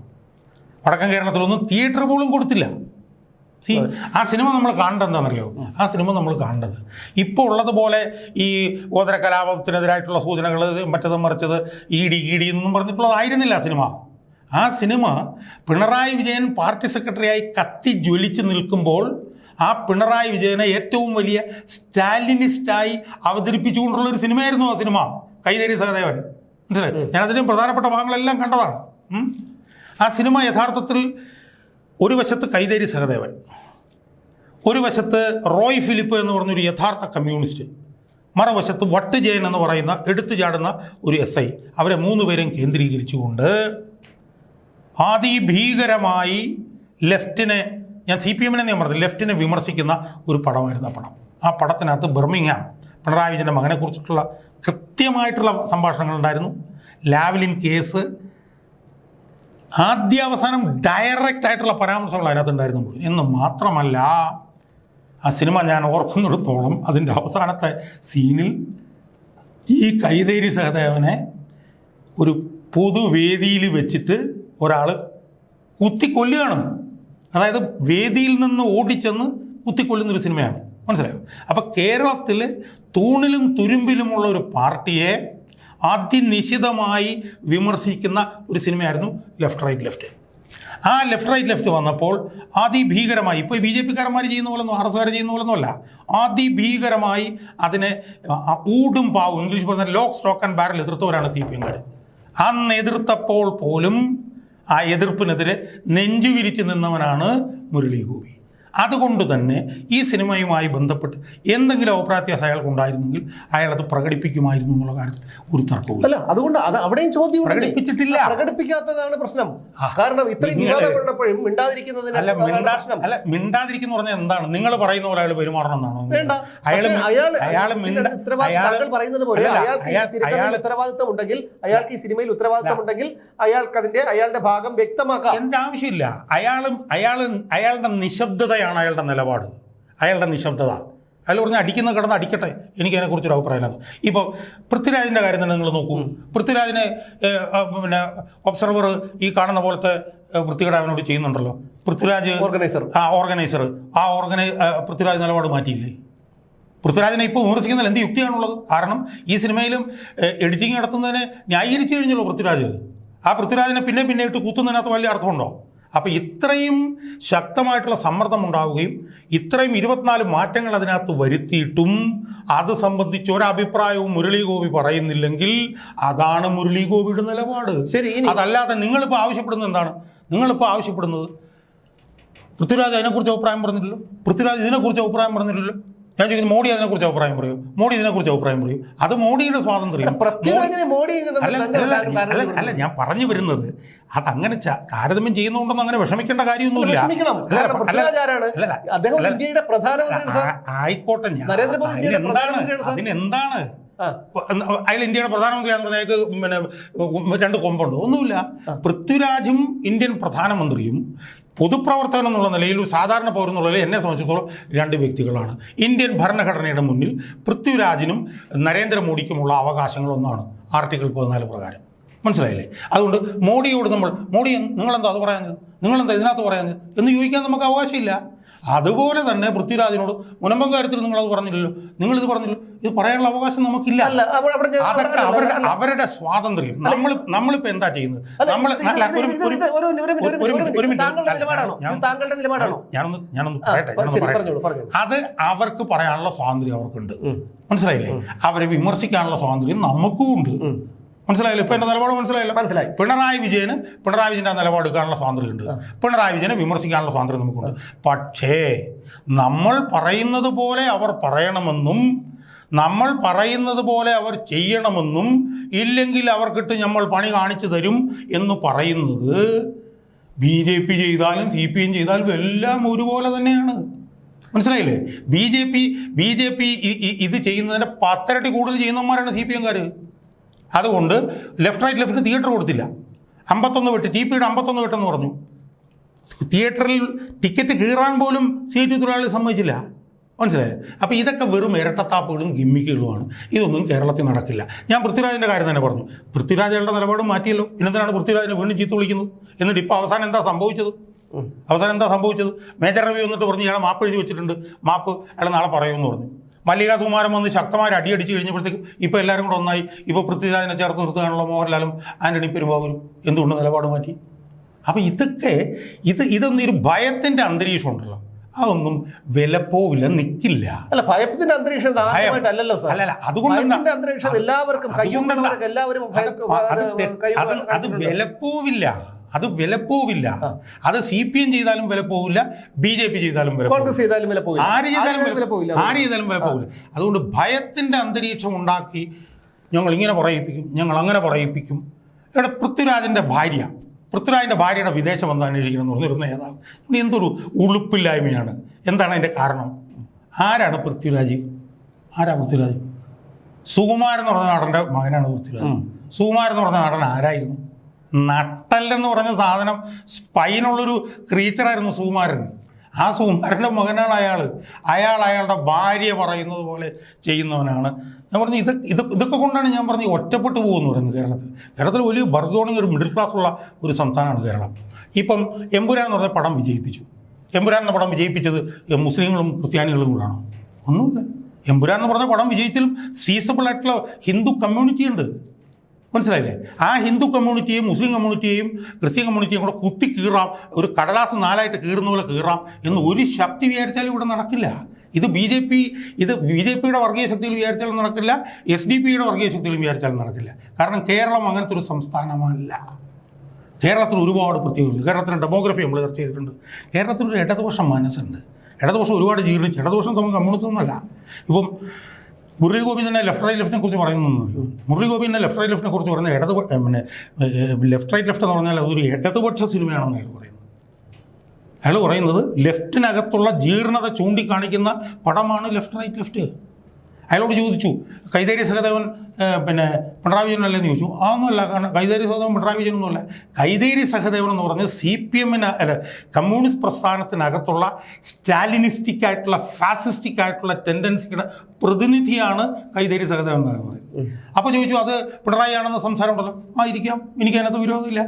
വടക്കൻ കേരളത്തിലൊന്നും തിയേറ്റർ പോലും കൊടുത്തില്ല. ആ സിനിമ നമ്മൾ കാണേണ്ടത് എന്താണെന്നറിയോ? ആ സിനിമ നമ്മൾ കാണേണ്ടത് ഇപ്പോൾ ഉള്ളതുപോലെ ഈ ഗോത്ര കലാപത്തിനെതിരായിട്ടുള്ള സൂചനകൾ മറ്റത് മറിച്ചത് ഇ ഡി എന്നും പറഞ്ഞിട്ടുള്ളതായിരുന്നില്ല ആ സിനിമ പിണറായി വിജയൻ പാർട്ടി സെക്രട്ടറിയായി കത്തി ജ്വലിച്ച് നിൽക്കുമ്പോൾ ആ പിണറായി വിജയനെ ഏറ്റവും വലിയ സ്റ്റാലിനിസ്റ്റായി അവതരിപ്പിച്ചുകൊണ്ടുള്ളൊരു സിനിമയായിരുന്നു ആ സിനിമ കൈതേരി സഹദേവൻ. മനസ്സിലായി? ഞാനതിൻ്റെ പ്രധാനപ്പെട്ട ഭാഗങ്ങളെല്ലാം കണ്ടതാണ്. ആ സിനിമ യഥാർത്ഥത്തിൽ ഒരു വശത്ത് കൈതേരി സഹദേവൻ, ഒരു വശത്ത് റോയ് ഫിലിപ്പ് എന്ന് പറഞ്ഞൊരു യഥാർത്ഥ കമ്മ്യൂണിസ്റ്റ്, മറുവശത്ത് വട്ട് ജയൻ എന്ന് പറയുന്ന എടുത്തു ചാടുന്ന ഒരു SI, അവരെ 3 പേരെയും കേന്ദ്രീകരിച്ചുകൊണ്ട് അതിഭീകരമായി ലെഫ്റ്റിനെ, ഞാൻ CPM-നെ ഞാൻ പറഞ്ഞത്, ലെഫ്റ്റിനെ വിമർശിക്കുന്ന ഒരു പടമായിരുന്നു ആ പടം. ആ പടത്തിനകത്ത് ബർമിംഗ്ഹാം പിണറായി വിജയൻ്റെ മകനെക്കുറിച്ചിട്ടുള്ള കൃത്യമായിട്ടുള്ള സംഭാഷണങ്ങളുണ്ടായിരുന്നു. ലാവ്ലിൻ കേസ് ആദ്യാവസാനം ഡയറക്റ്റ് ആയിട്ടുള്ള പരാമർശങ്ങൾ അതിനകത്തുണ്ടായിരുന്നു. എന്ന് മാത്രമല്ല ആ സിനിമ ഞാൻ ഓർക്കുന്നിടത്തോളം അതിൻ്റെ അവസാനത്തെ സീനിൽ ഈ കൈതേരി സഹദേവനെ ഒരു പൊതുവേദിയിൽ വെച്ചിട്ട് ഒരാൾ കുത്തിക്കൊല്ലുകയാണ്. അതായത് വേദിയിൽ നിന്ന് ഓടിച്ചെന്ന് കുത്തിക്കൊല്ലുന്നൊരു സിനിമയാണ്. മനസ്സിലായോ? അപ്പോൾ കേരളത്തിൽ തൂണിലും തുരുമ്പിലുമുള്ള ഒരു പാർട്ടിയെ അതിനിശിതമായി വിമർശിക്കുന്ന ഒരു സിനിമയായിരുന്നു ലെഫ്റ്റ് റൈറ്റ്. ആ ലെഫ്റ്റ് റൈറ്റ് വന്നപ്പോൾ അതിഭീകരമായി, ഇപ്പോൾ BJP കാരന്മാർ ചെയ്യുന്ന പോലൊന്നും RS-കാർ ചെയ്യുന്ന പോലൊന്നും അല്ല, അതിഭീകരമായി അതിനെ ഊടും പാവും, ഇംഗ്ലീഷ് പറഞ്ഞാൽ ലോക്ക് സ്റ്റോക്ക് ആൻഡ് ബാരൽ എതിർത്തവരാണ് CPM-കാർ. അന്ന് എതിർത്തപ്പോൾ പോലും ആ എതിർപ്പിനെതിരെ നെഞ്ചുവിരിച്ച് നിന്നവനാണ് മുരളി ഗോപി. അതുകൊണ്ട് തന്നെ ഈ സിനിമയുമായി ബന്ധപ്പെട്ട് എന്തെങ്കിലും അഭിപ്രായ വ്യത്യാസം അയാൾക്ക് ഉണ്ടായിരുന്നെങ്കിൽ അയാൾ അത് പ്രകടിപ്പിക്കുമായിരുന്നു എന്നുള്ള കാര്യത്തിൽ ഒരു തർക്കവും അല്ല. അതുകൊണ്ട് അത് അവിടെയും ചോദ്യം പ്രകടിപ്പിച്ചിട്ടില്ല. പ്രകടിപ്പിക്കാത്തതാണ് പ്രശ്നം. കാരണം ഇത്രയും വിവാദമുള്ളപ്പോഴും മിണ്ടാതിരിക്കുന്ന പറഞ്ഞാൽ എന്താണ്? നിങ്ങൾ പറയുന്ന പോലെ അയാൾ പെരുമാറണം എന്നാണോ? വേണ്ട. ഉത്തരവാദിത്തം ഉണ്ടെങ്കിൽ, അയാൾക്ക് ഈ സിനിമയിൽ ഉത്തരവാദിത്തം ഉണ്ടെങ്കിൽ അയാൾക്ക് അയാളുടെ ഭാഗം വ്യക്തമാക്കാം. എന്റെ ആവശ്യമില്ല. അയാളുടെ നിശബ്ദതയാണ് അയാളുടെ നിലപാട്, അയാളുടെ നിശബ്ദത. അയാൾ പറഞ്ഞാൽ അടിക്കുന്ന കിടന്ന് അടിക്കട്ടെ, എനിക്ക് അതിനെക്കുറിച്ചൊരു അഭിപ്രായമില്ല. ഇപ്പോൾ പൃഥ്വിരാജിൻ്റെ കാര്യം തന്നെ നിങ്ങൾ നോക്കൂ. പൃഥ്വിരാജിനെ പിന്നെ ഒബ്സർവർ ഈ കാണുന്ന പോലത്തെ വൃത്തികേട് അവനോട് ചെയ്യുന്നുണ്ടല്ലോ. പൃഥ്വിരാജ് ഓർഗനൈസർ പൃഥ്വിരാജ് നിലപാട് മാറ്റിയില്ലേ? പൃഥ്വിരാജിനെ ഇപ്പോൾ വിമർശിക്കുന്നതിൽ എന്ത് യുക്തിയാണുള്ളത്? കാരണം ഈ സിനിമയിലും എഡിറ്റിംഗ് നടത്തുന്നതിനെ ന്യായീകരിച്ചു കഴിഞ്ഞല്ലോ പൃഥ്വിരാജ്. ആ പൃഥ്വിരാജിനെ പിന്നെ ഇട്ട് കുത്തുന്നതിനകത്ത് വലിയ അർത്ഥമുണ്ടോ? അപ്പോൾ ഇത്രയും ശക്തമായിട്ടുള്ള സമ്മർദ്ദം ഉണ്ടാവുകയും ഇത്രയും 24 മാറ്റങ്ങൾ അതിനകത്ത് വരുത്തിയിട്ടും അത് സംബന്ധിച്ച് ഒരഭിപ്രായവും മുരളി ഗോപി പറയുന്നില്ലെങ്കിൽ അതാണ് മുരളി ഗോപിയുടെ നിലപാട്. ശരി. അതല്ലാതെ നിങ്ങളിപ്പോൾ ആവശ്യപ്പെടുന്നത് എന്താണ്? നിങ്ങളിപ്പോൾ ആവശ്യപ്പെടുന്നത് പൃഥ്വിരാജ് അതിനെക്കുറിച്ച് അഭിപ്രായം പറഞ്ഞില്ലല്ലോ, പൃഥ്വിരാജ് ഇതിനെക്കുറിച്ച് അഭിപ്രായം പറഞ്ഞില്ലല്ലോ. ഞാൻ ചോദിക്കുന്നത് മോഡി അതിനെക്കുറിച്ച് അഭിപ്രായം പറയും, മോഡി ഇതിനെക്കുറിച്ച് അഭിപ്രായം പറയും. അത് മോഡിയുടെ സ്വാതന്ത്ര്യം. അല്ല, ഞാൻ പറഞ്ഞു വരുന്നത് അതങ്ങനെ താരതമ്യം ചെയ്യുന്നുണ്ടെന്ന് അങ്ങനെ വിഷമിക്കേണ്ട കാര്യമൊന്നുമില്ല. ആയിക്കോട്ടെ, അതിനെന്താണ് അയാൾ ഇന്ത്യയുടെ പ്രധാനമന്ത്രിയാന്ന് പറഞ്ഞാൽ പിന്നെ 2 കൊമ്പുണ്ട്? ഒന്നുമില്ല. പൃഥ്വിരാജും ഇന്ത്യൻ പ്രധാനമന്ത്രിയും പൊതുപ്രവർത്തകൻ എന്നുള്ള നിലയിൽ, ഒരു സാധാരണ പൗരൻ എന്നുള്ള നിലയിൽ എന്നെ സംബന്ധിച്ചിടത്തോളം 2 വ്യക്തികളാണ്. ഇന്ത്യൻ ഭരണഘടനയുടെ മുന്നിൽ പൃഥ്വിരാജിനും നരേന്ദ്രമോദിക്കുമുള്ള അവകാശങ്ങളൊന്നാണ് ആർട്ടിക്കിൾ 14 പ്രകാരം. മനസ്സിലായില്ലേ? അതുകൊണ്ട് മോഡിയോട് മോഡി നിങ്ങളെന്താ അത് പറയാഞ്ഞത്, നിങ്ങളെന്താ ഇതിനകത്ത് പറയാഞ്ഞത് എന്ന് ചോദിക്കാൻ നമുക്ക് അവകാശമില്ല. അതുപോലെ തന്നെ പൃഥ്വിരാജിനോട് മുനമ്പം കാര്യത്തിൽ നിങ്ങളത് പറഞ്ഞില്ലല്ലോ, നിങ്ങളിത് പറഞ്ഞില്ലല്ലോ, ഇത് പറയാനുള്ള അവകാശം നമുക്കില്ല. അതൊക്കെ അവരുടെ സ്വാതന്ത്ര്യം. നമ്മളിപ്പോൾ എന്താ ചെയ്യുന്നത്? ഞാനൊന്ന് പറയട്ടെ. അത് അവർക്ക് പറയാനുള്ള സ്വാതന്ത്ര്യം അവർക്കുണ്ട്. മനസ്സിലായില്ലേ? അവരെ വിമർശിക്കാനുള്ള സ്വാതന്ത്ര്യം നമുക്കും ഉണ്ട്. മനസ്സിലായില്ല? ഇപ്പൊ എന്റെ നിലപാട് മനസ്സിലായില്ല. മനസ്സിലായി. പിണറായി വിജയന്റെ നിലപാട് എടുക്കാനുള്ള സ്വാതന്ത്ര്യമുണ്ട്, പിണറായി വിജയനെ വിമർശിക്കാനുള്ള സ്വാതന്ത്ര്യം നമുക്കുണ്ട്. പക്ഷേ നമ്മൾ പറയുന്നത് പോലെ അവർ പറയണമെന്നും നമ്മൾ പറയുന്നത് പോലെ അവർ ചെയ്യണമെന്നും ഇല്ലെങ്കിൽ അവർക്കിട്ട് നമ്മൾ പണി കാണിച്ചു തരും എന്ന് പറയുന്നത് BJP ചെയ്താലും CPM ചെയ്താലും എല്ലാം ഒരുപോലെ തന്നെയാണ്. മനസ്സിലായില്ലേ? BJP ഇത് ചെയ്യുന്നതിൻ്റെ 10 ഇരട്ടി കൂടുതൽ ചെയ്യുന്നവന്മാരാണ് CPM-കാർ. അതുകൊണ്ട് ലെഫ്റ്റിന് തിയേറ്റർ കൊടുത്തില്ല. 51 വെട്ട്, TP-യുടെ 51 വെട്ടെന്ന് പറഞ്ഞു. തിയേറ്ററിൽ ടിക്കറ്റ് കീറാൻ പോലും CIT തൊഴിലാളി സമ്മതിച്ചില്ല. മനസ്സിലായോ? അപ്പോൾ ഇതൊക്കെ വെറും ഇരട്ടത്താപ്പുകളും ഗിമ്മിക്കുകളുമാണ്. ഇതൊന്നും കേരളത്തിൽ നടക്കില്ല. ഞാൻ പൃഥ്വിരാജിൻ്റെ കാര്യം തന്നെ പറഞ്ഞു. പൃഥ്വിരാജയുടെ നിലപാട് മാറ്റിയല്ലോ. പിന്നെന്തിനാണ് പൃഥ്വിരാജിനെ വീണ്ടും ചീത്ത വിളിക്കുന്നത്? എന്നിട്ട് ഇപ്പോൾ അവസാനം എന്താ സംഭവിച്ചത്? മേജർ രവി വന്നിട്ട് പറഞ്ഞു ഇയാളെ മാപ്പ് എഴുതി വെച്ചിട്ടുണ്ട്, മാപ്പ് അയാൾ നാളെ പറയുമെന്ന് പറഞ്ഞു. മല്ലിക സുകുമാരൻ വന്ന് ശക്തമായി അടിയടിച്ച് കഴിഞ്ഞപ്പോഴത്തേക്കും ഇപ്പോൾ എല്ലാവരും കൂടെ ഒന്നായി. ഇപ്പോൾ പൃഥ്വിരാജിനെ ചേർത്ത് നിർത്തുകയാണല്ലോ മോഹൻലാലും ആന്റണി പെരുമ്പാവൂരും. എന്തുകൊണ്ട് നിലപാട് മാറ്റി? അപ്പോൾ ഇതൊന്നും ഒരു ഭയത്തിൻ്റെ അന്തരീക്ഷം ഉണ്ടല്ലോ, അതൊന്നും വിലപ്പോവില്ല, നിൽക്കില്ല. അല്ല, ഭയത്തിന്റെ അന്തരീക്ഷം അല്ലല്ലോ സാർ. അല്ല, അതുകൊണ്ട് അന്തരീക്ഷം എല്ലാവർക്കും അത് വിലപ്പോവില്ല. അത് CPM ചെയ്താലും വിലപ്പോവില്ല, BJP ചെയ്താലും കോൺഗ്രസ് ചെയ്താലും ആര് ചെയ്താലും വിലപ്പോവില്ല. അതുകൊണ്ട് ഭയത്തിന്റെ അന്തരീക്ഷം ഉണ്ടാക്കി ഞങ്ങൾ ഇങ്ങനെ പറയിപ്പിക്കും, ഞങ്ങൾ അങ്ങനെ പറയിപ്പിക്കും. ഇവിടെ പൃഥ്വിരാജിന്റെ ഭാര്യയുടെ വിദേശം വന്ന് അന്വേഷിക്കണം എന്ന് പറഞ്ഞിരുന്ന നേതാവ് എന്തൊരു ഉളുപ്പില്ലായ്മയാണ്. എന്താണ് അതിൻ്റെ കാരണം? ആരാണ് പൃഥ്വിരാജ്? സുകുമാരൻ എന്ന് പറഞ്ഞ നടൻ്റെ മകനാണ് പൃഥ്വിരാജ്. സുകുമാരൻ എന്ന് പറഞ്ഞ നടൻ ആരായിരുന്നു? നട്ടല്ലെന്ന് പറഞ്ഞ സാധനം, സ്പൈനുള്ളൊരു ക്രീച്ചറായിരുന്നു സുകുമാരൻ. ആ സുകുമാരൻ്റെ മകനാണ് അയാളുടെ ഭാര്യ പറയുന്നത് പോലെ ചെയ്യുന്നവനാണ്. ഞാൻ പറഞ്ഞു ഇതൊക്കെ കൊണ്ടാണ് ഞാൻ പറഞ്ഞത് ഒറ്റപ്പെട്ടു പോകുമെന്ന് പറയുന്നത്. കേരളത്തിൽ വലിയ ബർഗോണിങ് ഒരു മിഡിൽ ക്ലാസ് ഉള്ള ഒരു സംസ്ഥാനമാണ് കേരളം. ഇപ്പം എമ്പുരാൻ എന്ന് പറഞ്ഞ പടം വിജയിപ്പിച്ചു. എമ്പുരാൻ എന്ന പടം വിജയിപ്പിച്ചത് മുസ്ലിങ്ങളും ക്രിസ്ത്യാനികളും കൂടാണോ? ഒന്നുമില്ല. എമ്പുരാൻ എന്ന് പറഞ്ഞ പടം വിജയിച്ചാലും സീസബിൾ ആയിട്ടുള്ള ഹിന്ദു കമ്മ്യൂണിറ്റി ഉണ്ട്. മനസ്സിലായില്ലേ? ആ ഹിന്ദു കമ്മ്യൂണിറ്റിയെയും മുസ്ലിം കമ്മ്യൂണിറ്റിയെയും ക്രിസ്ത്യൻ കമ്മ്യൂണിറ്റിയും കൂടെ കുത്തി കീറാം, ഒരു കടലാസ് 4 കീറുന്ന പോലെ കീറാം എന്ന് ഒരു ശക്തി വിചാരിച്ചാലും ഇവിടെ നടക്കില്ല. ഇത് BJP-യുടെ വർഗീയ ശക്തികൾ വിചാരിച്ചാലും നടക്കില്ല, SDP-യുടെ വർഗീയ ശക്തികൾ വിചാരിച്ചാലും നടക്കില്ല. കാരണം കേരളം അങ്ങനത്തെ ഒരു സംസ്ഥാനമല്ല. കേരളത്തിൽ ഒരുപാട് പ്രത്യേകതകൾ. കേരളത്തിൻ്റെ ഡെമോഗ്രഫി നമ്മൾ ചർച്ച ചെയ്തിട്ടുണ്ട്. കേരളത്തിനൊരു ഇടതുപക്ഷം മനസ്സുണ്ട്. ഇടതുപക്ഷം ഒരുപാട് ജീർണിച്ച്. ഇടതുപക്ഷം നമുക്ക് കമ്മ്യൂണിസം ഒന്നുമല്ല. ഇപ്പം മുരളി ഗോപി തന്നെ ലെഫ്റ്റ് റൈറ്റ് കുറിച്ച് പറയുന്നു. മുരളി ഗോപി തന്നെ ലെഫ്റ്റ് റൈറ്റ് കുറിച്ച് പറയുന്നത് ലെഫ്റ്റ് റൈറ്റ് എന്ന് പറഞ്ഞാൽ അതൊരു ഇടതുപക്ഷ സിനിമയാണെന്ന് അയാൾ പറയുന്നത് ലെഫ്റ്റിനകത്തുള്ള ജീർണത ചൂണ്ടിക്കാണിക്കുന്ന പടമാണ് ലെഫ്റ്റ്. അയാളോട് ചോദിച്ചു, കൈതേരി സഹദേവൻ പിണറായി വിജയനല്ലെന്ന് ചോദിച്ചു. അതൊന്നുമല്ല. കാരണം കൈതേരി സഹദേവൻ പിണറായി വിജയനൊന്നുമല്ല. കൈതേരി സഹദേവൻ എന്ന് പറഞ്ഞത് CPM-ന് കമ്മ്യൂണിസ്റ്റ് പ്രസ്ഥാനത്തിനകത്തുള്ള സ്റ്റാലിനിസ്റ്റിക് ആയിട്ടുള്ള ഫാസിസ്റ്റിക് ആയിട്ടുള്ള ടെൻഡൻസിയുടെ പ്രതിനിധിയാണ് കൈതേരി സഹദേവൻ എന്നാണ് പറയുന്നത്. അപ്പോൾ ചോദിച്ചു, അത് പിണറായി ആണെന്ന സംസാരം ഉണ്ടല്ലോ. ഇരിക്കാം, എനിക്കതിനകത്ത് വിരോധമില്ല.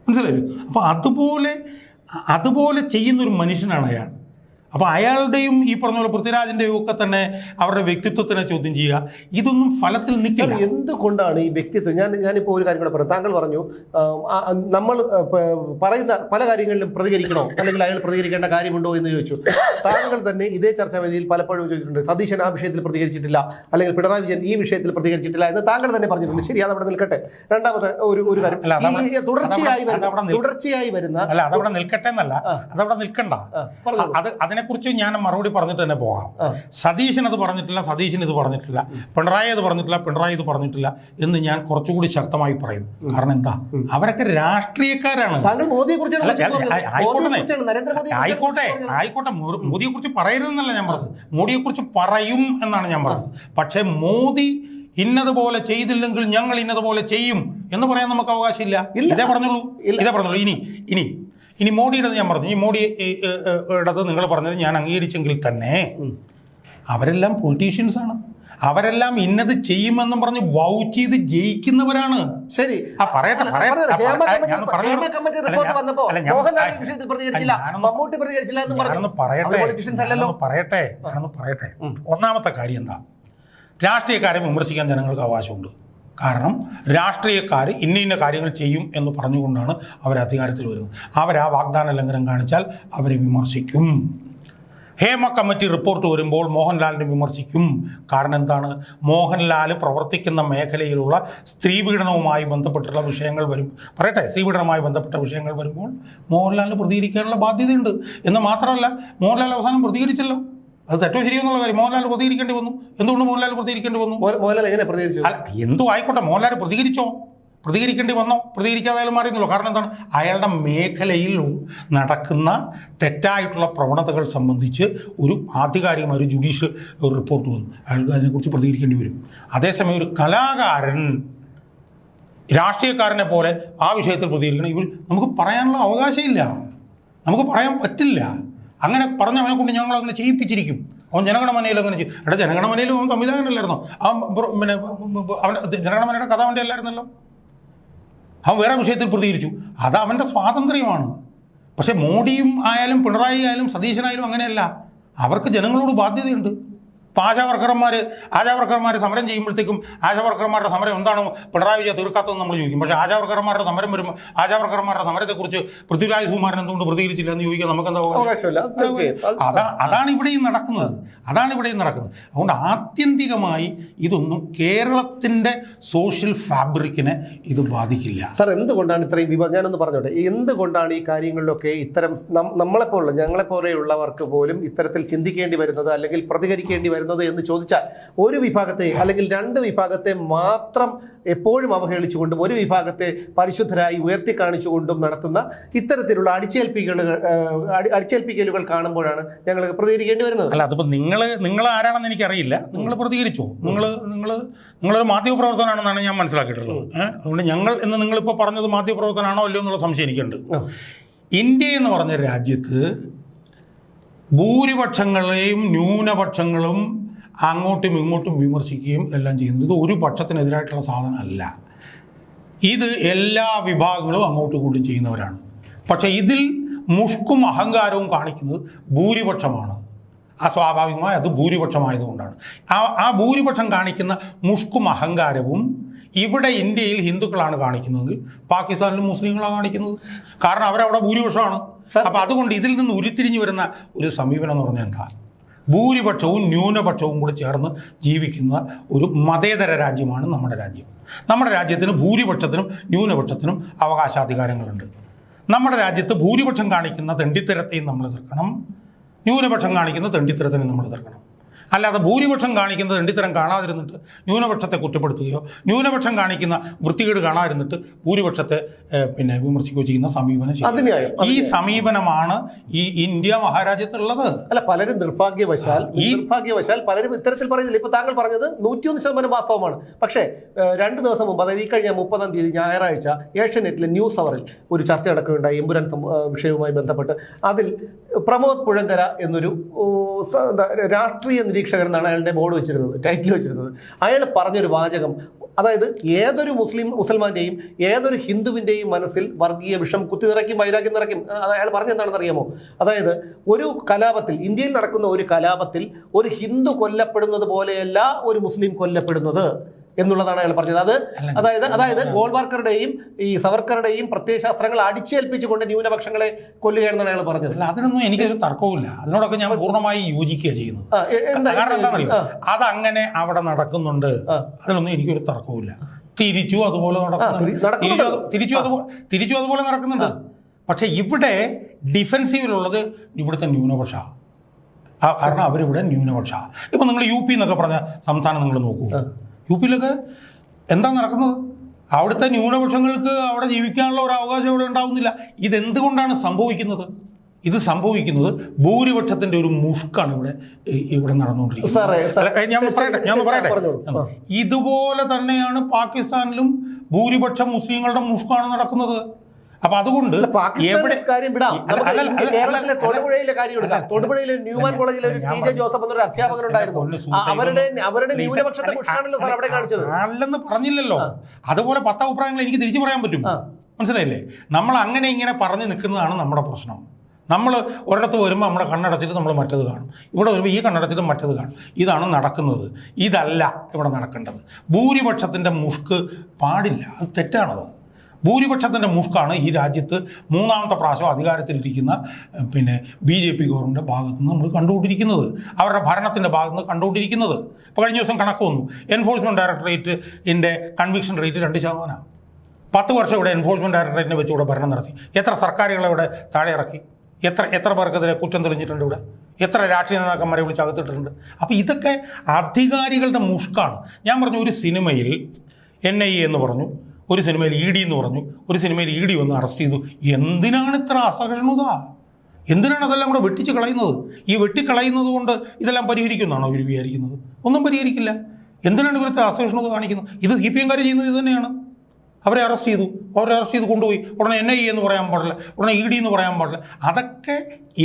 മനസ്സിലായില്ലോ? അപ്പോൾ അതുപോലെ ചെയ്യുന്നൊരു മനുഷ്യനാണ് അയാൾ. അപ്പോൾ അയാളുടെയും ഈ പറഞ്ഞ പോലെ പൃഥ്വിരാജിൻ്റെയും ഒക്കെ തന്നെ അവരുടെ വ്യക്തിത്വത്തിനെ ചോദ്യം ചെയ്യുക, ഇതൊന്നും ഫലത്തിൽ നിൽക്കില്ല. എന്തുകൊണ്ടാണ് ഈ വ്യക്തിത്വം? ഞാനിപ്പോൾ ഒരു കാര്യം കൂടെ പറയാം. താങ്കൾ പറഞ്ഞു നമ്മൾ പറയുന്ന പല കാര്യങ്ങളിലും പ്രതികരിക്കണോ അല്ലെങ്കിൽ അയാൾ പ്രതികരിക്കേണ്ട കാര്യമുണ്ടോ എന്ന് ചോദിച്ചു. താങ്കൾ തന്നെ ഇതേ ചർച്ചാവേദിയിൽ പലപ്പോഴും ചോദിച്ചിട്ടുണ്ട്, സതീശൻ ആ വിഷയത്തിൽ പ്രതികരിച്ചിട്ടില്ല, അല്ലെങ്കിൽ പിണറായി വിജയൻ ഈ വിഷയത്തിൽ പ്രതികരിച്ചിട്ടില്ല എന്ന് താങ്കൾ തന്നെ പറഞ്ഞിട്ടുണ്ട്. ശരി, അതവിടെ നിൽക്കട്ടെ. രണ്ടാമത്തെ ഒരു കാര്യം, തുടർച്ചയായി വരുന്ന അതവിടെ നിൽക്കട്ടെ എന്നല്ല, അതവിടെ നിൽക്കണ്ട. അതിനെക്കുറിച്ച് ഞാൻ മറുപടി പറഞ്ഞിട്ട് തന്നെ പോകാം. സതീശൻ അത് പറഞ്ഞിട്ടില്ല, സതീശൻ ഇത് പറഞ്ഞിട്ടില്ല, പിണറായി അത് പറഞ്ഞിട്ടില്ല, പിണറായി ഇത് പറഞ്ഞിട്ടില്ല എന്ന് ഞാൻ കുറച്ചുകൂടി ശക്തമായി പറയും. കാരണം എന്താ, അവരൊക്കെ രാഷ്ട്രീയക്കാരാണ്. ആയിക്കോട്ടെ, മോദിയെ കുറിച്ച് പറയരുതെന്നല്ല ഞാൻ പറഞ്ഞത്, മോദിയെ കുറിച്ച് പറയും എന്നാണ് ഞാൻ പറഞ്ഞത്. പക്ഷേ മോദി ഇന്നതുപോലെ ചെയ്തില്ലെങ്കിൽ ഞങ്ങൾ ഇന്നതുപോലെ ചെയ്യും എന്ന് പറയാൻ നമുക്ക് അവകാശമില്ല. ഇതേ പറഞ്ഞുള്ളൂ. ഇനി മോഡിയുടേത് ഞാൻ പറഞ്ഞു. ഈ മോഡിയുടേത് നിങ്ങൾ പറഞ്ഞത് ഞാൻ അംഗീകരിച്ചെങ്കിൽ തന്നെ അവരെല്ലാം പൊളിറ്റീഷ്യൻസാണ്. അവരെല്ലാം ഇന്നത് ചെയ്യുമെന്നും പറഞ്ഞ് വൗച്ച് ചെയ്ത് ജയിക്കുന്നവരാണ്. ശരി, പറയട്ടെ. ഒന്നാമത്തെ കാര്യം എന്താ, രാഷ്ട്രീയക്കാരെ വിമർശിക്കാൻ ജനങ്ങൾക്ക് അവകാശമുണ്ട്. കാരണം രാഷ്ട്രീയക്കാർ ഇന്ന കാര്യങ്ങൾ ചെയ്യും എന്ന് പറഞ്ഞുകൊണ്ടാണ് അവർ അധികാരത്തിൽ വരുന്നത്. അവർ ആ വാഗ്ദാന ലംഘനം കാണിച്ചാൽ അവരെ വിമർശിക്കും. ഹേമ കമ്മിറ്റി റിപ്പോർട്ട് വരുമ്പോൾ മോഹൻലാലിനെ വിമർശിക്കും. കാരണം എന്താണ്? മോഹൻലാൽ പ്രവർത്തിക്കുന്ന മേഖലയിലുള്ള സ്ത്രീപീഡനവുമായി ബന്ധപ്പെട്ടുള്ള വിഷയങ്ങൾ വരും, പറയട്ടെ, സ്ത്രീപീഡനവുമായി ബന്ധപ്പെട്ട വിഷയങ്ങൾ വരുമ്പോൾ മോഹൻലാലിന് പ്രതികരിക്കാനുള്ള ബാധ്യതയുണ്ട്. എന്ന് മാത്രമല്ല, മോഹൻലാൽ അവസാനം പ്രതികരിച്ചല്ലോ. അത് തെറ്റോ ശരിയോ എന്നുള്ള കാര്യം. മോഹൻലാൽ പ്രതികരിക്കേണ്ടി വന്നു. എന്തുകൊണ്ട് മോഹൻലാൽ പ്രതികരിക്കേണ്ടി വന്നു? മോഹൻലാൽ എങ്ങനെ പ്രതികരിച്ചു? അല്ല, എന്തോ ആയിക്കോട്ടെ, മോഹൻലാൽ പ്രതികരിച്ചോ, പ്രതികരിക്കേണ്ടി വന്നോ, പ്രതികരിക്കാതായാലും മാറിയെന്നല്ലോ. കാരണം എന്താണ്? അയാളുടെ മേഖലയിൽ നടക്കുന്ന തെറ്റായിട്ടുള്ള പ്രവണതകൾ സംബന്ധിച്ച് ഒരു ആധികാരികമായ ഒരു ജുഡീഷ്യൽ റിപ്പോർട്ട് വന്നു. അയാൾക്ക് അതിനെക്കുറിച്ച് പ്രതികരിക്കേണ്ടി വരും. അതേസമയം ഒരു കലാകാരൻ രാഷ്ട്രീയക്കാരനെ പോലെ ആ വിഷയത്തിൽ പ്രതികരിക്കണം, ഇവർ നമുക്ക് പറയാനുള്ള അവകാശമില്ല, നമുക്ക് പറയാൻ പറ്റില്ല. അങ്ങനെ പറഞ്ഞ അവനെ കൊണ്ട് ഞങ്ങൾ അങ്ങനെ ചെയ്യിപ്പിച്ചിരിക്കും. അവൻ ജനഗണമനയിൽ അങ്ങനെ ചെയ്യും. എടാ, ജനഗണമനയിലും അവൻ സംവിധായകനല്ലായിരുന്നോ? പിന്നെ അവൻ ജനഗണമനയുടെ കഥ അവൻ്റെ അല്ലായിരുന്നല്ലോ. അവൻ വേറെ വിഷയത്തിൽ പ്രതികരിച്ചു. അത് അവൻ്റെ സ്വാതന്ത്ര്യമാണ്. പക്ഷെ മോഡിയും ആയാലും പിണറായി ആയാലും സതീശനായാലും അങ്ങനെയല്ല. അവർക്ക് ജനങ്ങളോട് ബാധ്യതയുണ്ട്. ഇപ്പോൾ ആശാവർക്കർമാർ സമരം ചെയ്യുമ്പോഴത്തേക്കും ആശാവർക്കർമാരുടെ സമരം എന്താണ് പിണറായി വിജയൻ തീർക്കാത്തതെന്ന് നമ്മൾ ചോദിക്കും. പക്ഷേ ആശാവർക്കർമാരുടെ സമരം വരുമ്പോൾ ആശാവർക്കർമാരുടെ സമരത്തെക്കുറിച്ച് പൃഥ്വിരാജ് സുകുമാരൻ എന്തുകൊണ്ട് പ്രതികരിച്ചില്ല എന്ന് ചോദിക്കാൻ നമുക്ക് എന്താ അവകാശമില്ല. അതാണ് ഇവിടെയും നടക്കുന്നത്. അതുകൊണ്ട് ആത്യന്തികമായി ഇതൊന്നും കേരളത്തിൻ്റെ സോഷ്യൽ ഫാബ്രിക്കിനെ ഇത് ബാധിക്കില്ല. സാർ, എന്തുകൊണ്ടാണ് ഇത്രയും ഞാനൊന്ന് പറഞ്ഞോട്ടെ, എന്തുകൊണ്ടാണ് ഈ കാര്യങ്ങളിലൊക്കെ ഇത്തരം നമ്മളെപ്പോലുള്ള ഞങ്ങളെപ്പോലെയുള്ളവർക്ക് പോലും ഇത്തരത്തിൽ ചിന്തിക്കേണ്ടി വരുന്നത് അല്ലെങ്കിൽ പ്രതികരിക്കേണ്ടി വരുന്നത് എന്ന് ചോദിച്ചാൽ, ഒരു വിഭാഗത്തെ അല്ലെങ്കിൽ രണ്ട് വിഭാഗത്തെ മാത്രം എപ്പോഴും അവഹേളിച്ചുകൊണ്ടും ഒരു വിഭാഗത്തെ പരിശുദ്ധരായി ഉയർത്തി കാണിച്ചുകൊണ്ടും നടത്തുന്ന ഇത്തരത്തിലുള്ള അടിച്ചേൽപ്പിക്കലുകൾ കാണുമ്പോഴാണ് ഞങ്ങൾ പ്രതികരിക്കേണ്ടി വരുന്നത്. അല്ല, അതിപ്പോൾ നിങ്ങൾ ആരാണെന്ന് എനിക്കറിയില്ല. നിങ്ങൾ പ്രതികരിച്ചോ? നിങ്ങളൊരു മാധ്യമപ്രവർത്തനാണെന്നാണ് ഞാൻ മനസ്സിലാക്കിയിട്ടുള്ളത്. അതുകൊണ്ട് ഞങ്ങൾ എന്ന് നിങ്ങളിപ്പോൾ പറഞ്ഞത് മാധ്യമപ്രവർത്തനാണോ അല്ലയോ എന്നുള്ള സംശയം എനിക്കുണ്ട്. ഇന്ത്യ എന്ന് പറഞ്ഞ രാജ്യത്ത് ഭൂരിപക്ഷങ്ങളെയും ന്യൂനപക്ഷങ്ങളും അങ്ങോട്ടും ഇങ്ങോട്ടും വിമർശിക്കുകയും എല്ലാം ചെയ്യുന്നത് ഇത് ഒരു പക്ഷത്തിനെതിരായിട്ടുള്ള സാധനമല്ല. ഇത് എല്ലാ വിഭാഗങ്ങളും അങ്ങോട്ടും ഇങ്ങോട്ടും ചെയ്യുന്നവരാണ്. പക്ഷേ ഇതിൽ മുഷ്കും അഹങ്കാരവും കാണിക്കുന്നത് ഭൂരിപക്ഷമാണ്. സ്വാഭാവികമായി അത് ഭൂരിപക്ഷമായതുകൊണ്ടാണ്. ആ ഭൂരിപക്ഷം കാണിക്കുന്ന മുഷ്കും അഹങ്കാരവും ഇവിടെ ഇന്ത്യയിൽ ഹിന്ദുക്കളാണ് കാണിക്കുന്നതെങ്കിൽ പാകിസ്ഥാനിലും മുസ്ലിങ്ങളാണ് കാണിക്കുന്നത്. കാരണം അവരവിടെ ഭൂരിപക്ഷമാണ്. അപ്പം അതുകൊണ്ട് ഇതിൽ നിന്ന് ഉരുത്തിരിഞ്ഞു വരുന്ന ഒരു സമീപനം എന്ന് പറഞ്ഞാൽ എന്താ? ഭൂരിപക്ഷവും ന്യൂനപക്ഷവും കൂടി ചേർന്ന് ജീവിക്കുന്ന ഒരു മതേതര രാജ്യമാണ് നമ്മുടെ രാജ്യം. നമ്മുടെ രാജ്യത്തിന് ഭൂരിപക്ഷത്തിനും ന്യൂനപക്ഷത്തിനും അവകാശാധികാരങ്ങളുണ്ട്. നമ്മുടെ രാജ്യത്ത് ഭൂരിപക്ഷം കാണിക്കുന്ന തെണ്ടിത്തരത്തെയും നമ്മൾ എതിർക്കണം, ന്യൂനപക്ഷം കാണിക്കുന്ന തെണ്ടിത്തരത്തിനെയും നമ്മൾ എതിർക്കണം. അല്ലാതെ ഭൂരിപക്ഷം കാണിക്കുന്ന തെണ്ടിത്തരം കാണാതിരുന്നിട്ട് ന്യൂനപക്ഷത്തെ കുറ്റപ്പെടുത്തുകയോ ന്യൂനപക്ഷം കാണിക്കുന്ന വൃത്തികേട് കാണാതിരുന്നിട്ട് ഭൂരിപക്ഷത്തെ വിമർശിക്കുകയോ ചെയ്യുന്ന സമീപനം, ഈ സമീപനമാണ് ഈ ഇന്ത്യ മഹാരാജ്യത്തുള്ളത്. അല്ല, പലരും നിർഭാഗ്യവശാൽ പലരും ഇത്തരത്തിൽ പറയുന്നില്ല. ഇപ്പൊ താങ്കൾ പറഞ്ഞത് 101% വാസ്തവമാണ്. പക്ഷേ 2 ദിവസം മുമ്പ്, അതായത് ഈ കഴിഞ്ഞ 30-ാം തീയതി ഞായറാഴ്ച ഏഷ്യാനെറ്റിലെ ന്യൂസ് അവറിൽ ഒരു ചർച്ച നടക്കുകയുണ്ടായി എമ്പുരാൻ വിഷയവുമായി ബന്ധപ്പെട്ട്. അതിൽ പ്രമോദ് പുഴങ്കര എന്നൊരു രാഷ്ട്രീയ നിരീക്ഷകൻ എന്നാണ് അയാളുടെ ബോർഡ് വെച്ചിരുന്നത്, ടൈറ്റിൽ വെച്ചിരുന്നത്. അയാൾ പറഞ്ഞൊരു വാചകം, അതായത് ഏതൊരു മുസൽമാന്റെയും ഏതൊരു ഹിന്ദുവിൻ്റെയും മനസ്സിൽ വർഗീയ വിഷം കുത്തി നിറയ്ക്കും, വൈരാഗ്യം നിറയ്ക്കും. അയാൾ പറഞ്ഞെന്താണെന്ന് അറിയാമോ? അതായത് ഒരു കലാപത്തിൽ, ഇന്ത്യയിൽ നടക്കുന്ന ഒരു കലാപത്തിൽ ഒരു ഹിന്ദു കൊല്ലപ്പെടുന്നത് പോലെയല്ല ഒരു മുസ്ലിം കൊല്ലപ്പെടുന്നത് എന്നുള്ളതാണ് അയാൾ പറഞ്ഞത്. അതായത് ഗോൾവാർക്കറുടെയും ഈ സവർക്കറുടെയും പ്രത്യയശാസ്ത്രങ്ങൾ അടിച്ചേൽപ്പിച്ചുകൊണ്ട് ന്യൂനപക്ഷങ്ങളെ കൊല്ലുകയാണെന്നാണ് അയാൾ പറഞ്ഞത്. അതിനൊന്നും എനിക്കൊരു തർക്കവുമില്ല. അതിനോടൊക്കെ ഞാൻ പൂർണ്ണമായി യോജിക്കുക ചെയ്യുന്നത്. കാരണം എന്താ പറയുക, അതങ്ങനെ അവിടെ നടക്കുന്നുണ്ട്, അതിനൊന്നും എനിക്കൊരു തർക്കവുമില്ല. തിരിച്ചു അതുപോലെ നടക്കുന്നുണ്ട്. പക്ഷെ ഇവിടെ ഡിഫെൻസീവിലുള്ളത് ഇവിടുത്തെ ന്യൂനപക്ഷ. കാരണം അവരിവിടെ ന്യൂനപക്ഷ. ഇപ്പം നിങ്ങൾ UP എന്നൊക്കെ പറഞ്ഞ സംസ്ഥാനം നിങ്ങൾ നോക്കൂ. UPയിലൊക്കെ എന്താ നടക്കുന്നത്? അവിടുത്തെ ന്യൂനപക്ഷങ്ങൾക്ക് അവിടെ ജീവിക്കാനുള്ള ഒരു അവകാശം അവിടെ ഉണ്ടാവുന്നില്ല. ഇതെന്തുകൊണ്ടാണ് സംഭവിക്കുന്നത്? ഇത് സംഭവിക്കുന്നത് ഭൂരിപക്ഷത്തിന്റെ ഒരു മുഷ്കാണ് ഇവിടെ നടന്നുകൊണ്ടിരിക്കുന്നത്. ഞാൻ പറയട്ടെ, ഇതുപോലെ തന്നെയാണ് പാകിസ്ഥാനിലും ഭൂരിപക്ഷം മുസ്ലിങ്ങളുടെ മുഷ്കാണ് നടക്കുന്നത്. അപ്പൊ അതുകൊണ്ട് കേരളത്തിലെ തൊടുപുഴയിലെ കാര്യം എടുക്കാം. തൊടുപുഴയിലെ ന്യൂമാൻ കോളേജിലെ ഒരു TJ ജോസഫ് എന്നൊരു അധ്യാപകനുണ്ടായിരുന്നു. അവരുടെ ന്യൂനപക്ഷത്തെ മുഷ്കാണല്ലോ സാർ അവിടെ കാണിച്ചത്. അല്ലെന്ന് പറഞ്ഞില്ലല്ലോ. അതുപോലെ 10 അഭിപ്രായങ്ങൾ എനിക്ക് തിരിച്ചു പറയാൻ പറ്റും. മനസ്സിലായില്ലേ? നമ്മൾ അങ്ങനെ ഇങ്ങനെ പറഞ്ഞു നിൽക്കുന്നതാണ് നമ്മുടെ പ്രശ്നം. നമ്മൾ ഒരിടത്ത് വരുമ്പോൾ നമ്മുടെ കണ്ണടച്ചിട്ട് നമ്മൾ മറ്റത് കാണും, ഇവിടെ വരുമ്പോൾ ഈ കണ്ണടച്ചിട്ട് മറ്റത് കാണും. ഇതാണ് നടക്കുന്നത്. ഇതല്ല ഇവിടെ നടക്കേണ്ടത്. ഭൂരിപക്ഷത്തിൻ്റെ മുഷ്ക് പാടില്ല, അത് തെറ്റാണത്. ഭൂരിപക്ഷത്തിൻ്റെ മുഷ്കാണ് ഈ രാജ്യത്ത് മൂന്നാമത്തെ പ്രാവശ്യം അധികാരത്തിലിരിക്കുന്ന BJP ഗവൺമെൻറ്റിൻ്റെ ഭാഗത്തു നിന്ന് നമ്മൾ കണ്ടുകൊണ്ടിരിക്കുന്നത്, അവരുടെ ഭരണത്തിൻ്റെ ഭാഗത്ത് നിന്ന് കണ്ടുകൊണ്ടിരിക്കുന്നത്. ഇപ്പോൾ കഴിഞ്ഞ ദിവസം കണക്ക് വന്നു, എൻഫോഴ്സ്മെൻറ്റ് ഡയറക്ടറേറ്റിൻ്റെ കൺവിക്ഷൻ റേറ്റ് 2%. 10 വർഷം ഇവിടെ എൻഫോഴ്സ്മെൻറ്റ് ഡയറക്ടറേറ്റിനെ വെച്ച് ഇവിടെ ഭരണം നടത്തി. എത്ര സർക്കാരുകളെ ഇവിടെ താഴെ ഇറക്കി, എത്ര പേർക്കെതിരെ കുറ്റം തെളിഞ്ഞിട്ടുണ്ട്, ഇവിടെ എത്ര രാഷ്ട്രീയ നേതാക്കന്മാരെ വിളിച്ച് അകത്തിട്ടിട്ടുണ്ട്. അപ്പോൾ ഇതൊക്കെ അധികാരികളുടെ മുഷ്കാണ്. ഞാൻ പറഞ്ഞു, ഒരു സിനിമയിൽ NIA എന്ന് പറഞ്ഞു, ഒരു സിനിമയിൽ ED എന്ന് പറഞ്ഞു, ഒരു സിനിമയിൽ ED വന്ന് അറസ്റ്റ് ചെയ്തു. എന്തിനാണ് ഇത്ര അസഹിഷ്ണുത? എന്തിനാണ് അതെല്ലാം കൂടെ വെട്ടിച്ച് കളയുന്നത്? ഈ വെട്ടിക്കളയുന്നത് കൊണ്ട് ഇതെല്ലാം പരിഹരിക്കുമെന്നാണോ ഇവർ വിചാരിക്കുന്നത്? ഒന്നും പരിഹരിക്കില്ല. എന്തിനാണ് ഇവരത്തെ അസഹിഷ്ണുത കാണിക്കുന്നത്? ഇത് CPM കാർ ചെയ്യുന്നത് ഇത് തന്നെയാണ്. അവരെ അറസ്റ്റ് ചെയ്ത് കൊണ്ടുപോയി. ഉടനെ NIA എന്ന് പറയാൻ പാടില്ല, ഉടനെ ED എന്ന് പറയാൻ പാടില്ല. അതൊക്കെ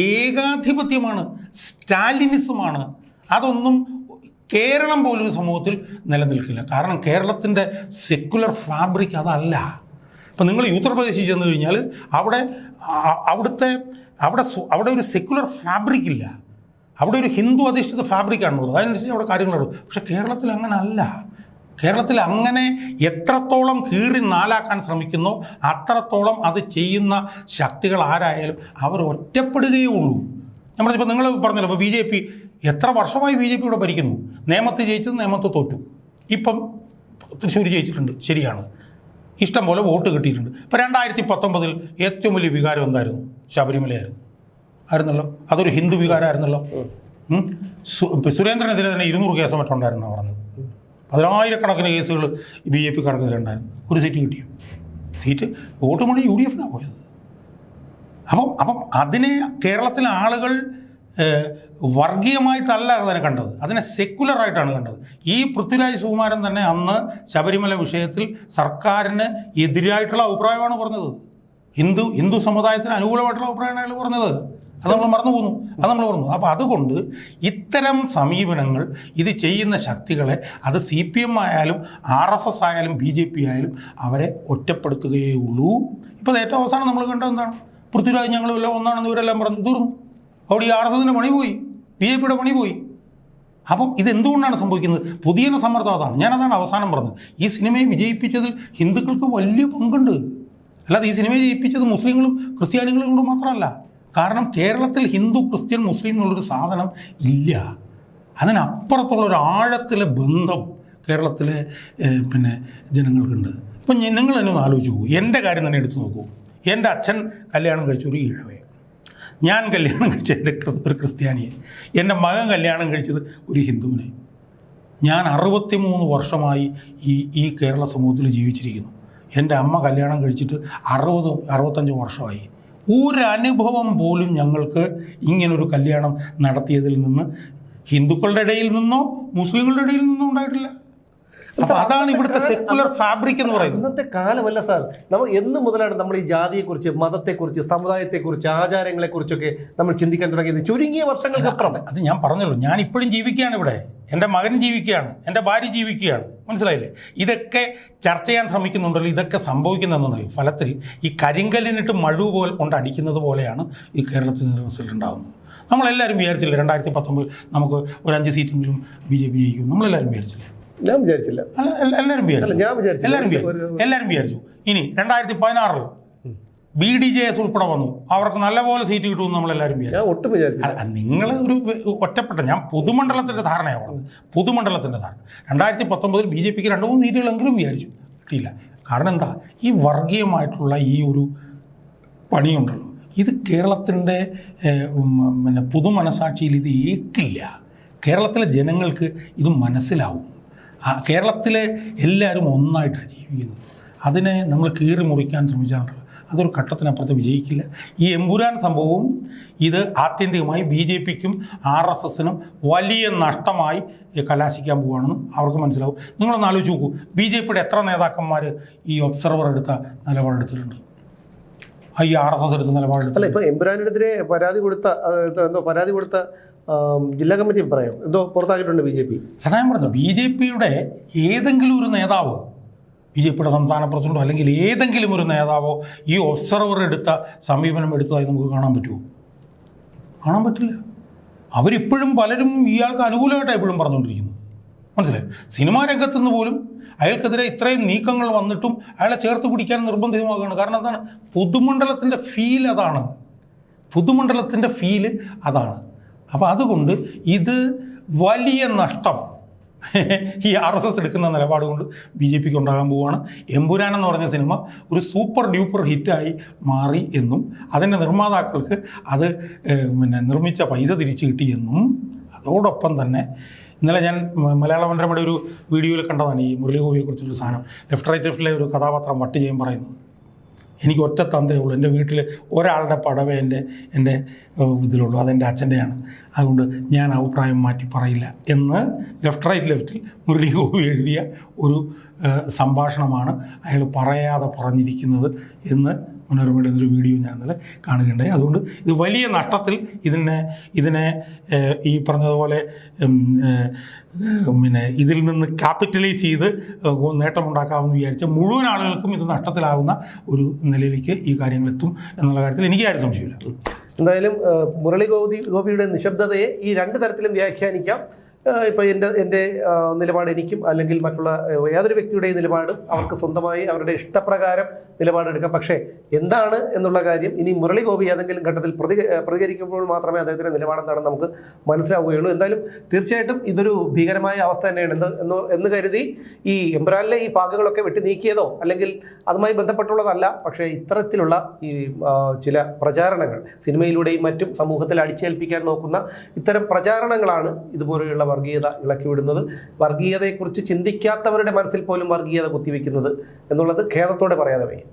ഏകാധിപത്യമാണ്, സ്റ്റാലിനിസമാണ്. അതൊന്നും കേരളം പോലൊരു സമൂഹത്തിൽ നിലനിൽക്കില്ല. കാരണം കേരളത്തിൻ്റെ സെക്കുലർ ഫാബ്രിക് അതല്ല. ഇപ്പം നിങ്ങൾ ഉത്തർപ്രദേശിൽ ചെന്ന് കഴിഞ്ഞാൽ അവിടെ ഒരു സെക്കുലർ ഫാബ്രിക് ഇല്ല. അവിടെ ഒരു ഹിന്ദു അധിഷ്ഠിത ഫാബ്രിക്കാണുള്ളത്. അതിനനുസരിച്ച് അവിടെ കാര്യങ്ങളുള്ളൂ. പക്ഷേ കേരളത്തിൽ അങ്ങനെ അല്ല. കേരളത്തിൽ അങ്ങനെ എത്രത്തോളം കീറി നാലാക്കാൻ ശ്രമിക്കുന്നോ അത്രത്തോളം അത് ചെയ്യുന്ന ശക്തികൾ ആരായാലും അവർ ഒറ്റപ്പെടുകയേ ഉള്ളൂ. നമ്മളിപ്പോൾ നിങ്ങൾ പറഞ്ഞല്ലോ, ഇപ്പോൾ BJP എത്ര വർഷമായി BJP ഇവിടെ ഭരിക്കുന്നു. നേമത്ത് ജയിച്ചത് നേമത്ത് തോറ്റു. ഇപ്പം തൃശ്ശൂർ ജയിച്ചിട്ടുണ്ട്, ശരിയാണ്. ഇഷ്ടം പോലെ വോട്ട് കിട്ടിയിട്ടുണ്ട്. ഇപ്പോൾ 2019 ഏറ്റവും വലിയ വികാരം എന്തായിരുന്നു? ശബരിമലയായിരുന്നു. ആയിരുന്നല്ലോ. അതൊരു ഹിന്ദു വികാരമായിരുന്നല്ലോ. സുരേന്ദ്രനെതിരെ തന്നെ 200 കേസ് മറ്റുണ്ടായിരുന്നാണ് പറഞ്ഞത്. 10,000കണക്കിന് കേസുകൾ BJPക്കാർക്കെതിരെ ഉണ്ടായിരുന്നു. ഒരു സീറ്റ് കിട്ടിയോ? സീറ്റ് വോട്ട് മണി UDFനാണ് പോയത്. അപ്പം അതിനെ കേരളത്തിലെ ആളുകൾ വർഗീയമായിട്ടല്ല അതിനെ കണ്ടത്, അതിനെ സെക്കുലറായിട്ടാണ് കണ്ടത്. ഈ പൃഥ്വിരാജ് സുകുമാരൻ തന്നെ അന്ന് ശബരിമല വിഷയത്തിൽ സർക്കാരിന് എതിരായിട്ടുള്ള അഭിപ്രായമാണ് പറഞ്ഞത്. ഹിന്ദു സമുദായത്തിന് അനുകൂലമായിട്ടുള്ള അഭിപ്രായമാണ് അയാൾ പറഞ്ഞത്. അത് നമ്മൾ മറന്നു പോകുന്നു. അപ്പോൾ അതുകൊണ്ട് ഇത്തരം സമീപനങ്ങൾ ഇത് ചെയ്യുന്ന ശക്തികളെ, അത് CPM ആയാലും RSS ആയാലും BJP ആയാലും അവരെ ഒറ്റപ്പെടുത്തുകയേ ഉള്ളൂ. ഇപ്പോൾ ഏറ്റവും അവസാനം നമ്മൾ കണ്ടത് എന്താണ്? പൃഥ്വിരാജ് ഞങ്ങൾ എല്ലാം ഒന്നാണെന്ന് ഇവരെല്ലാം പറഞ്ഞു തീർന്നു. അവിടെ ഈ RSSൻ്റെ പണി പോയി, BJPയുടെ പണി പോയി. അപ്പം ഇതെന്തുകൊണ്ടാണ് സംഭവിക്കുന്നത്? പൊതുജന സമ്മർദ്ദം അതാണ്. ഞാനതാണ് അവസാനം പറഞ്ഞത്. ഈ സിനിമയെ വിജയിപ്പിച്ചതിൽ ഹിന്ദുക്കൾക്ക് വലിയ പങ്കുണ്ട്. അല്ലാതെ ഈ സിനിമയെ ജയിപ്പിച്ചത് മുസ്ലിങ്ങളും ക്രിസ്ത്യാനികളും കൊണ്ട് മാത്രമല്ല. കാരണം കേരളത്തിൽ ഹിന്ദു, ക്രിസ്ത്യൻ, മുസ്ലിം എന്നുള്ളൊരു സാധനം ഇല്ല. അതിനപ്പുറത്തുള്ളൊരു ആഴത്തിലെ ബന്ധം കേരളത്തിലെ ജനങ്ങൾക്കുണ്ട്. ഇപ്പം നിങ്ങൾ തന്നെ ഒന്ന് ആലോചിച്ച് നോക്കൂ. എൻ്റെ കാര്യം തന്നെ എടുത്തു നോക്കൂ. എൻ്റെ അച്ഛൻ കല്യാണം കഴിച്ച ഒരു ഈഴവയെ, ഞാൻ കല്യാണം കഴിച്ച ഒരു ക്രിസ്ത്യാനിയെ, എൻ്റെ മകൻ കല്യാണം കഴിച്ചത് ഒരു ഹിന്ദുവിനെ. ഞാൻ 63 വർഷമായി ഈ കേരള സമൂഹത്തിൽ ജീവിച്ചിരിക്കുന്നു. എൻ്റെ അമ്മ കല്യാണം കഴിച്ചിട്ട് 60-65 വർഷമായി. ഒരനുഭവം പോലും ഞങ്ങൾക്ക് ഇങ്ങനൊരു കല്യാണം നടത്തിയതിൽ നിന്ന് ഹിന്ദുക്കളുടെ ഇടയിൽ നിന്നോ മുസ്ലിങ്ങളുടെ ഇടയിൽ നിന്നോ ഉണ്ടായിട്ടില്ല. അപ്പൊ അതാണ് ഇവിടുത്തെ സെക്കുലർ ഫാബ്രിക് എന്ന് പറയുന്നത്. ഇന്നത്തെ കാലമല്ല സാർ. നമ്മൾ എന്ന് മുതലാണ് നമ്മൾ ഈ ജാതിയെക്കുറിച്ച്, മതത്തെക്കുറിച്ച്, സമുദായത്തെക്കുറിച്ച്, ആചാരങ്ങളെക്കുറിച്ചൊക്കെ നമ്മൾ ചിന്തിക്കാൻ തുടങ്ങിയത്? ചുരുങ്ങിയ വർഷങ്ങൾക്കപ്പുറം. അത് ഞാൻ പറഞ്ഞല്ലോ, ഞാൻ ഇപ്പോഴും ജീവിക്കുകയാണ് ഇവിടെ. എൻ്റെ മകൻ ജീവിക്കുകയാണ്, എൻ്റെ ഭാര്യ ജീവിക്കുകയാണ്. മനസ്സിലായില്ലേ? ഇതൊക്കെ ചർച്ച ചെയ്യാൻ ശ്രമിക്കുന്നുണ്ടല്ലോ. ഇതൊക്കെ സംഭവിക്കുന്നതെന്നറിയും. ഫലത്തിൽ ഈ കരിങ്കല്ലിനിട്ട് മഴു പോലെ കൊണ്ടടിക്കുന്നത് പോലെയാണ് ഈ കേരളത്തിൽ നിന്ന് റിസൾട്ട് ഉണ്ടാകുന്നത്. നമ്മളെല്ലാവരും വിചാരിച്ചില്ല 2019 നമുക്ക് ഒരു 5 സീറ്റെങ്കിലും BJP ജയിക്കും. നമ്മളെല്ലാവരും വിചാരിച്ചില്ല. ഞാൻ വിചാരിച്ചില്ല. എല്ലാവരും വിചാരിച്ചു. ഇനി 2016 BDJS ഉൾപ്പെടെ വന്നു. അവർക്ക് നല്ലപോലെ സീറ്റ് കിട്ടുമെന്ന് നമ്മളെല്ലാവരും വിചാരിച്ചു. നിങ്ങൾ ഒരു ഒറ്റപ്പെട്ട, ഞാൻ പൊതുമണ്ഡലത്തിൻ്റെ ധാരണയാണ് പറഞ്ഞത്. പൊതുമണ്ഡലത്തിൻ്റെ ധാരണ 2019 BJPക്ക് 2-3 സീറ്റുകളെങ്കിലും വിചാരിച്ചു, കിട്ടിയില്ല. കാരണം എന്താ? ഈ വർഗീയമായിട്ടുള്ള ഈ ഒരു പണിയുണ്ടല്ലോ, ഇത് കേരളത്തിൻ്റെ പൊതുമനസാക്ഷിയിൽ ഇത് ഏക്കില്ല. കേരളത്തിലെ ജനങ്ങൾക്ക് ഇത് മനസ്സിലാവും. കേരളത്തിലെ എല്ലാവരും ഒന്നായിട്ടാണ് ജീവിക്കുന്നത്. അതിനെ നമ്മൾ കീറി മുറിക്കാൻ ശ്രമിച്ചാൽ അതൊരു ഘട്ടത്തിനപ്പുറത്ത് വിജയിക്കില്ല. ഈ എമ്പുരാൻ സംഭവവും ഇത് ആത്യന്തികമായി BJPക്കും RSSനും വലിയ നഷ്ടമായി കലാശിക്കാൻ പോവുകയാണെന്ന് അവർക്ക് മനസ്സിലാവും. നിങ്ങളൊന്ന് ആലോചിച്ച് നോക്കൂ, BJPയുടെ എത്ര നേതാക്കന്മാർ ഈ ഒബ്സർവർ എടുത്ത നിലപാടെടുത്തിട്ടുണ്ട്, ഈ RSS എടുത്ത നിലപാടെടുത്തില്ല? ഇപ്പോൾ എമ്പുരാനെതിരെ പരാതി കൊടുത്ത ജില്ലാ കമ്മിറ്റി പറയും എന്തോ പുറത്താക്കിയിട്ടുണ്ട് BJP. അതാ ഞാൻ പറഞ്ഞത്, BJPയുടെ ഏതെങ്കിലും ഒരു നേതാവോ, BJPയുടെ സംസ്ഥാന പ്രസിഡന്റോ അല്ലെങ്കിൽ ഏതെങ്കിലും ഒരു നേതാവോ ഈ ഒബ്സർവർ എടുത്ത സമീപനം എടുത്തതായി നമുക്ക് കാണാൻ പറ്റുമോ? കാണാൻ പറ്റില്ല. അവരിപ്പോഴും പലരും ഇയാൾക്ക് അനുകൂലമായിട്ടാണ് എപ്പോഴും പറഞ്ഞുകൊണ്ടിരിക്കുന്നത്. മനസ്സിലായി? സിനിമാ രംഗത്ത് നിന്ന് പോലും അയാൾക്കെതിരെ ഇത്രയും നീക്കങ്ങൾ വന്നിട്ടും അയാളെ ചേർത്ത് പിടിക്കാൻ നിർബന്ധിതമാകുകയാണ്. കാരണം എന്താണ്? പൊതുമണ്ഡലത്തിൻ്റെ ഫീൽ അതാണ്. പൊതുമണ്ഡലത്തിൻ്റെ ഫീല് അതാണ്. അപ്പോൾ അതുകൊണ്ട് ഇത് വലിയ നഷ്ടം ഈ RSS എടുക്കുന്ന നിലപാട് കൊണ്ട് BJPക്ക് ഉണ്ടാകാൻ പോവുകയാണ്. എമ്പുരാൻ എന്ന് പറഞ്ഞ സിനിമ ഒരു സൂപ്പർ ഡ്യൂപ്പർ ഹിറ്റായി മാറി എന്നും അതിൻ്റെ നിർമ്മാതാക്കൾക്ക് അത് നിർമ്മിച്ച പൈസ തിരിച്ചു കിട്ടിയെന്നും അതോടൊപ്പം തന്നെ ഇന്നലെ ഞാൻ മലയാള മനോരമയുടെ ഒരു വീഡിയോയിൽ കണ്ടതാണ് ഈ മുരളി ഗോപിയെക്കുറിച്ചൊരു സാധനം. ലെഫ്റ്റ് റൈറ്റ് ലെഫ്റ്റിലെ ഒരു കഥാപാത്രം വട്ട് ചെയ്യാൻ പറയുന്നത്, എനിക്ക് ഒറ്റ തന്തയേ ഉള്ളൂ, എൻ്റെ വീട്ടിൽ ഒരാളുടെ പടവേ എൻ്റെ ഇതിലുള്ളൂ, അതെൻ്റെ അച്ഛൻ്റെയാണ്, അതുകൊണ്ട് ഞാൻ അഭിപ്രായം മാറ്റി പറയില്ല എന്ന് ലെഫ്റ്റ് റൈറ്റിൽ മുരളി ഗോപി എഴുതിയ ഒരു സംഭാഷണമാണ് അയാൾ പറയാതെ പറഞ്ഞിരിക്കുന്നത് എന്ന് മനോരമയുടെ ഒരു വീഡിയോ ഞാൻ ഇന്നലെ കാണുകയുണ്ടായി. അതുകൊണ്ട് ഇത് വലിയ നഷ്ടത്തിൽ ഇതിനെ ഈ പറഞ്ഞതുപോലെ ഇതിൽ നിന്ന് ക്യാപിറ്റലൈസ് ചെയ്ത് നേട്ടമുണ്ടാക്കാമെന്ന് വിചാരിച്ച മുഴുവൻ ആളുകൾക്കും ഇത് നഷ്ടത്തിലാവുന്ന ഒരു നിലയിലേക്ക് ഈ കാര്യങ്ങൾ എത്തും എന്നുള്ള കാര്യത്തിൽ എനിക്ക് ആരും സംശയമില്ല. എന്തായാലും മുരളി ഗോപിയുടെ നിശബ്ദതയെ ഈ രണ്ട് തരത്തിലും വ്യാഖ്യാനിക്കാം. ഇപ്പോൾ എൻ്റെ നിലപാട് എനിക്കും അല്ലെങ്കിൽ മറ്റുള്ള ഏതൊരു വ്യക്തിയുടെയും നിലപാടും അവർക്ക് സ്വന്തമായി അവരുടെ ഇഷ്ടപ്രകാരം നിലപാടെടുക്കാം. പക്ഷേ എന്താണ് എന്നുള്ള കാര്യം ഇനി മുരളി ഗോപി ഏതെങ്കിലും ഘട്ടത്തിൽ പ്രതികരിക്കുമ്പോൾ മാത്രമേ അദ്ദേഹത്തിൻ്റെ നിലപാടെന്താണെന്ന് നമുക്ക് മനസ്സിലാവുകയുള്ളൂ. എന്തായാലും തീർച്ചയായിട്ടും ഇതൊരു ഭീകരമായ അവസ്ഥ തന്നെയാണ് എന്ന് കരുതി ഈ എമ്പുരാനിലെ ഈ ഭാഗങ്ങളൊക്കെ വെട്ടി നീക്കിയതോ അല്ലെങ്കിൽ അതുമായി ബന്ധപ്പെട്ടുള്ളതല്ല. പക്ഷേ ഇത്തരത്തിലുള്ള ഈ ചില പ്രചാരണങ്ങൾ സിനിമയിലൂടെയും മറ്റും സമൂഹത്തിൽ അടിച്ചേൽപ്പിക്കാൻ നോക്കുന്ന ഇത്തരം പ്രചാരണങ്ങളാണ് ഇതുപോലെയുള്ള വർഗീയത ഇളക്കിവിടുന്നത്. വർഗീയതയെക്കുറിച്ച് ചിന്തിക്കാത്തവരുടെ മനസ്സിൽ പോലും വർഗീയത കുത്തിവെക്കുന്നത് എന്നുള്ളത് ഖേദത്തോടെ പറയാതെ വയ്യ.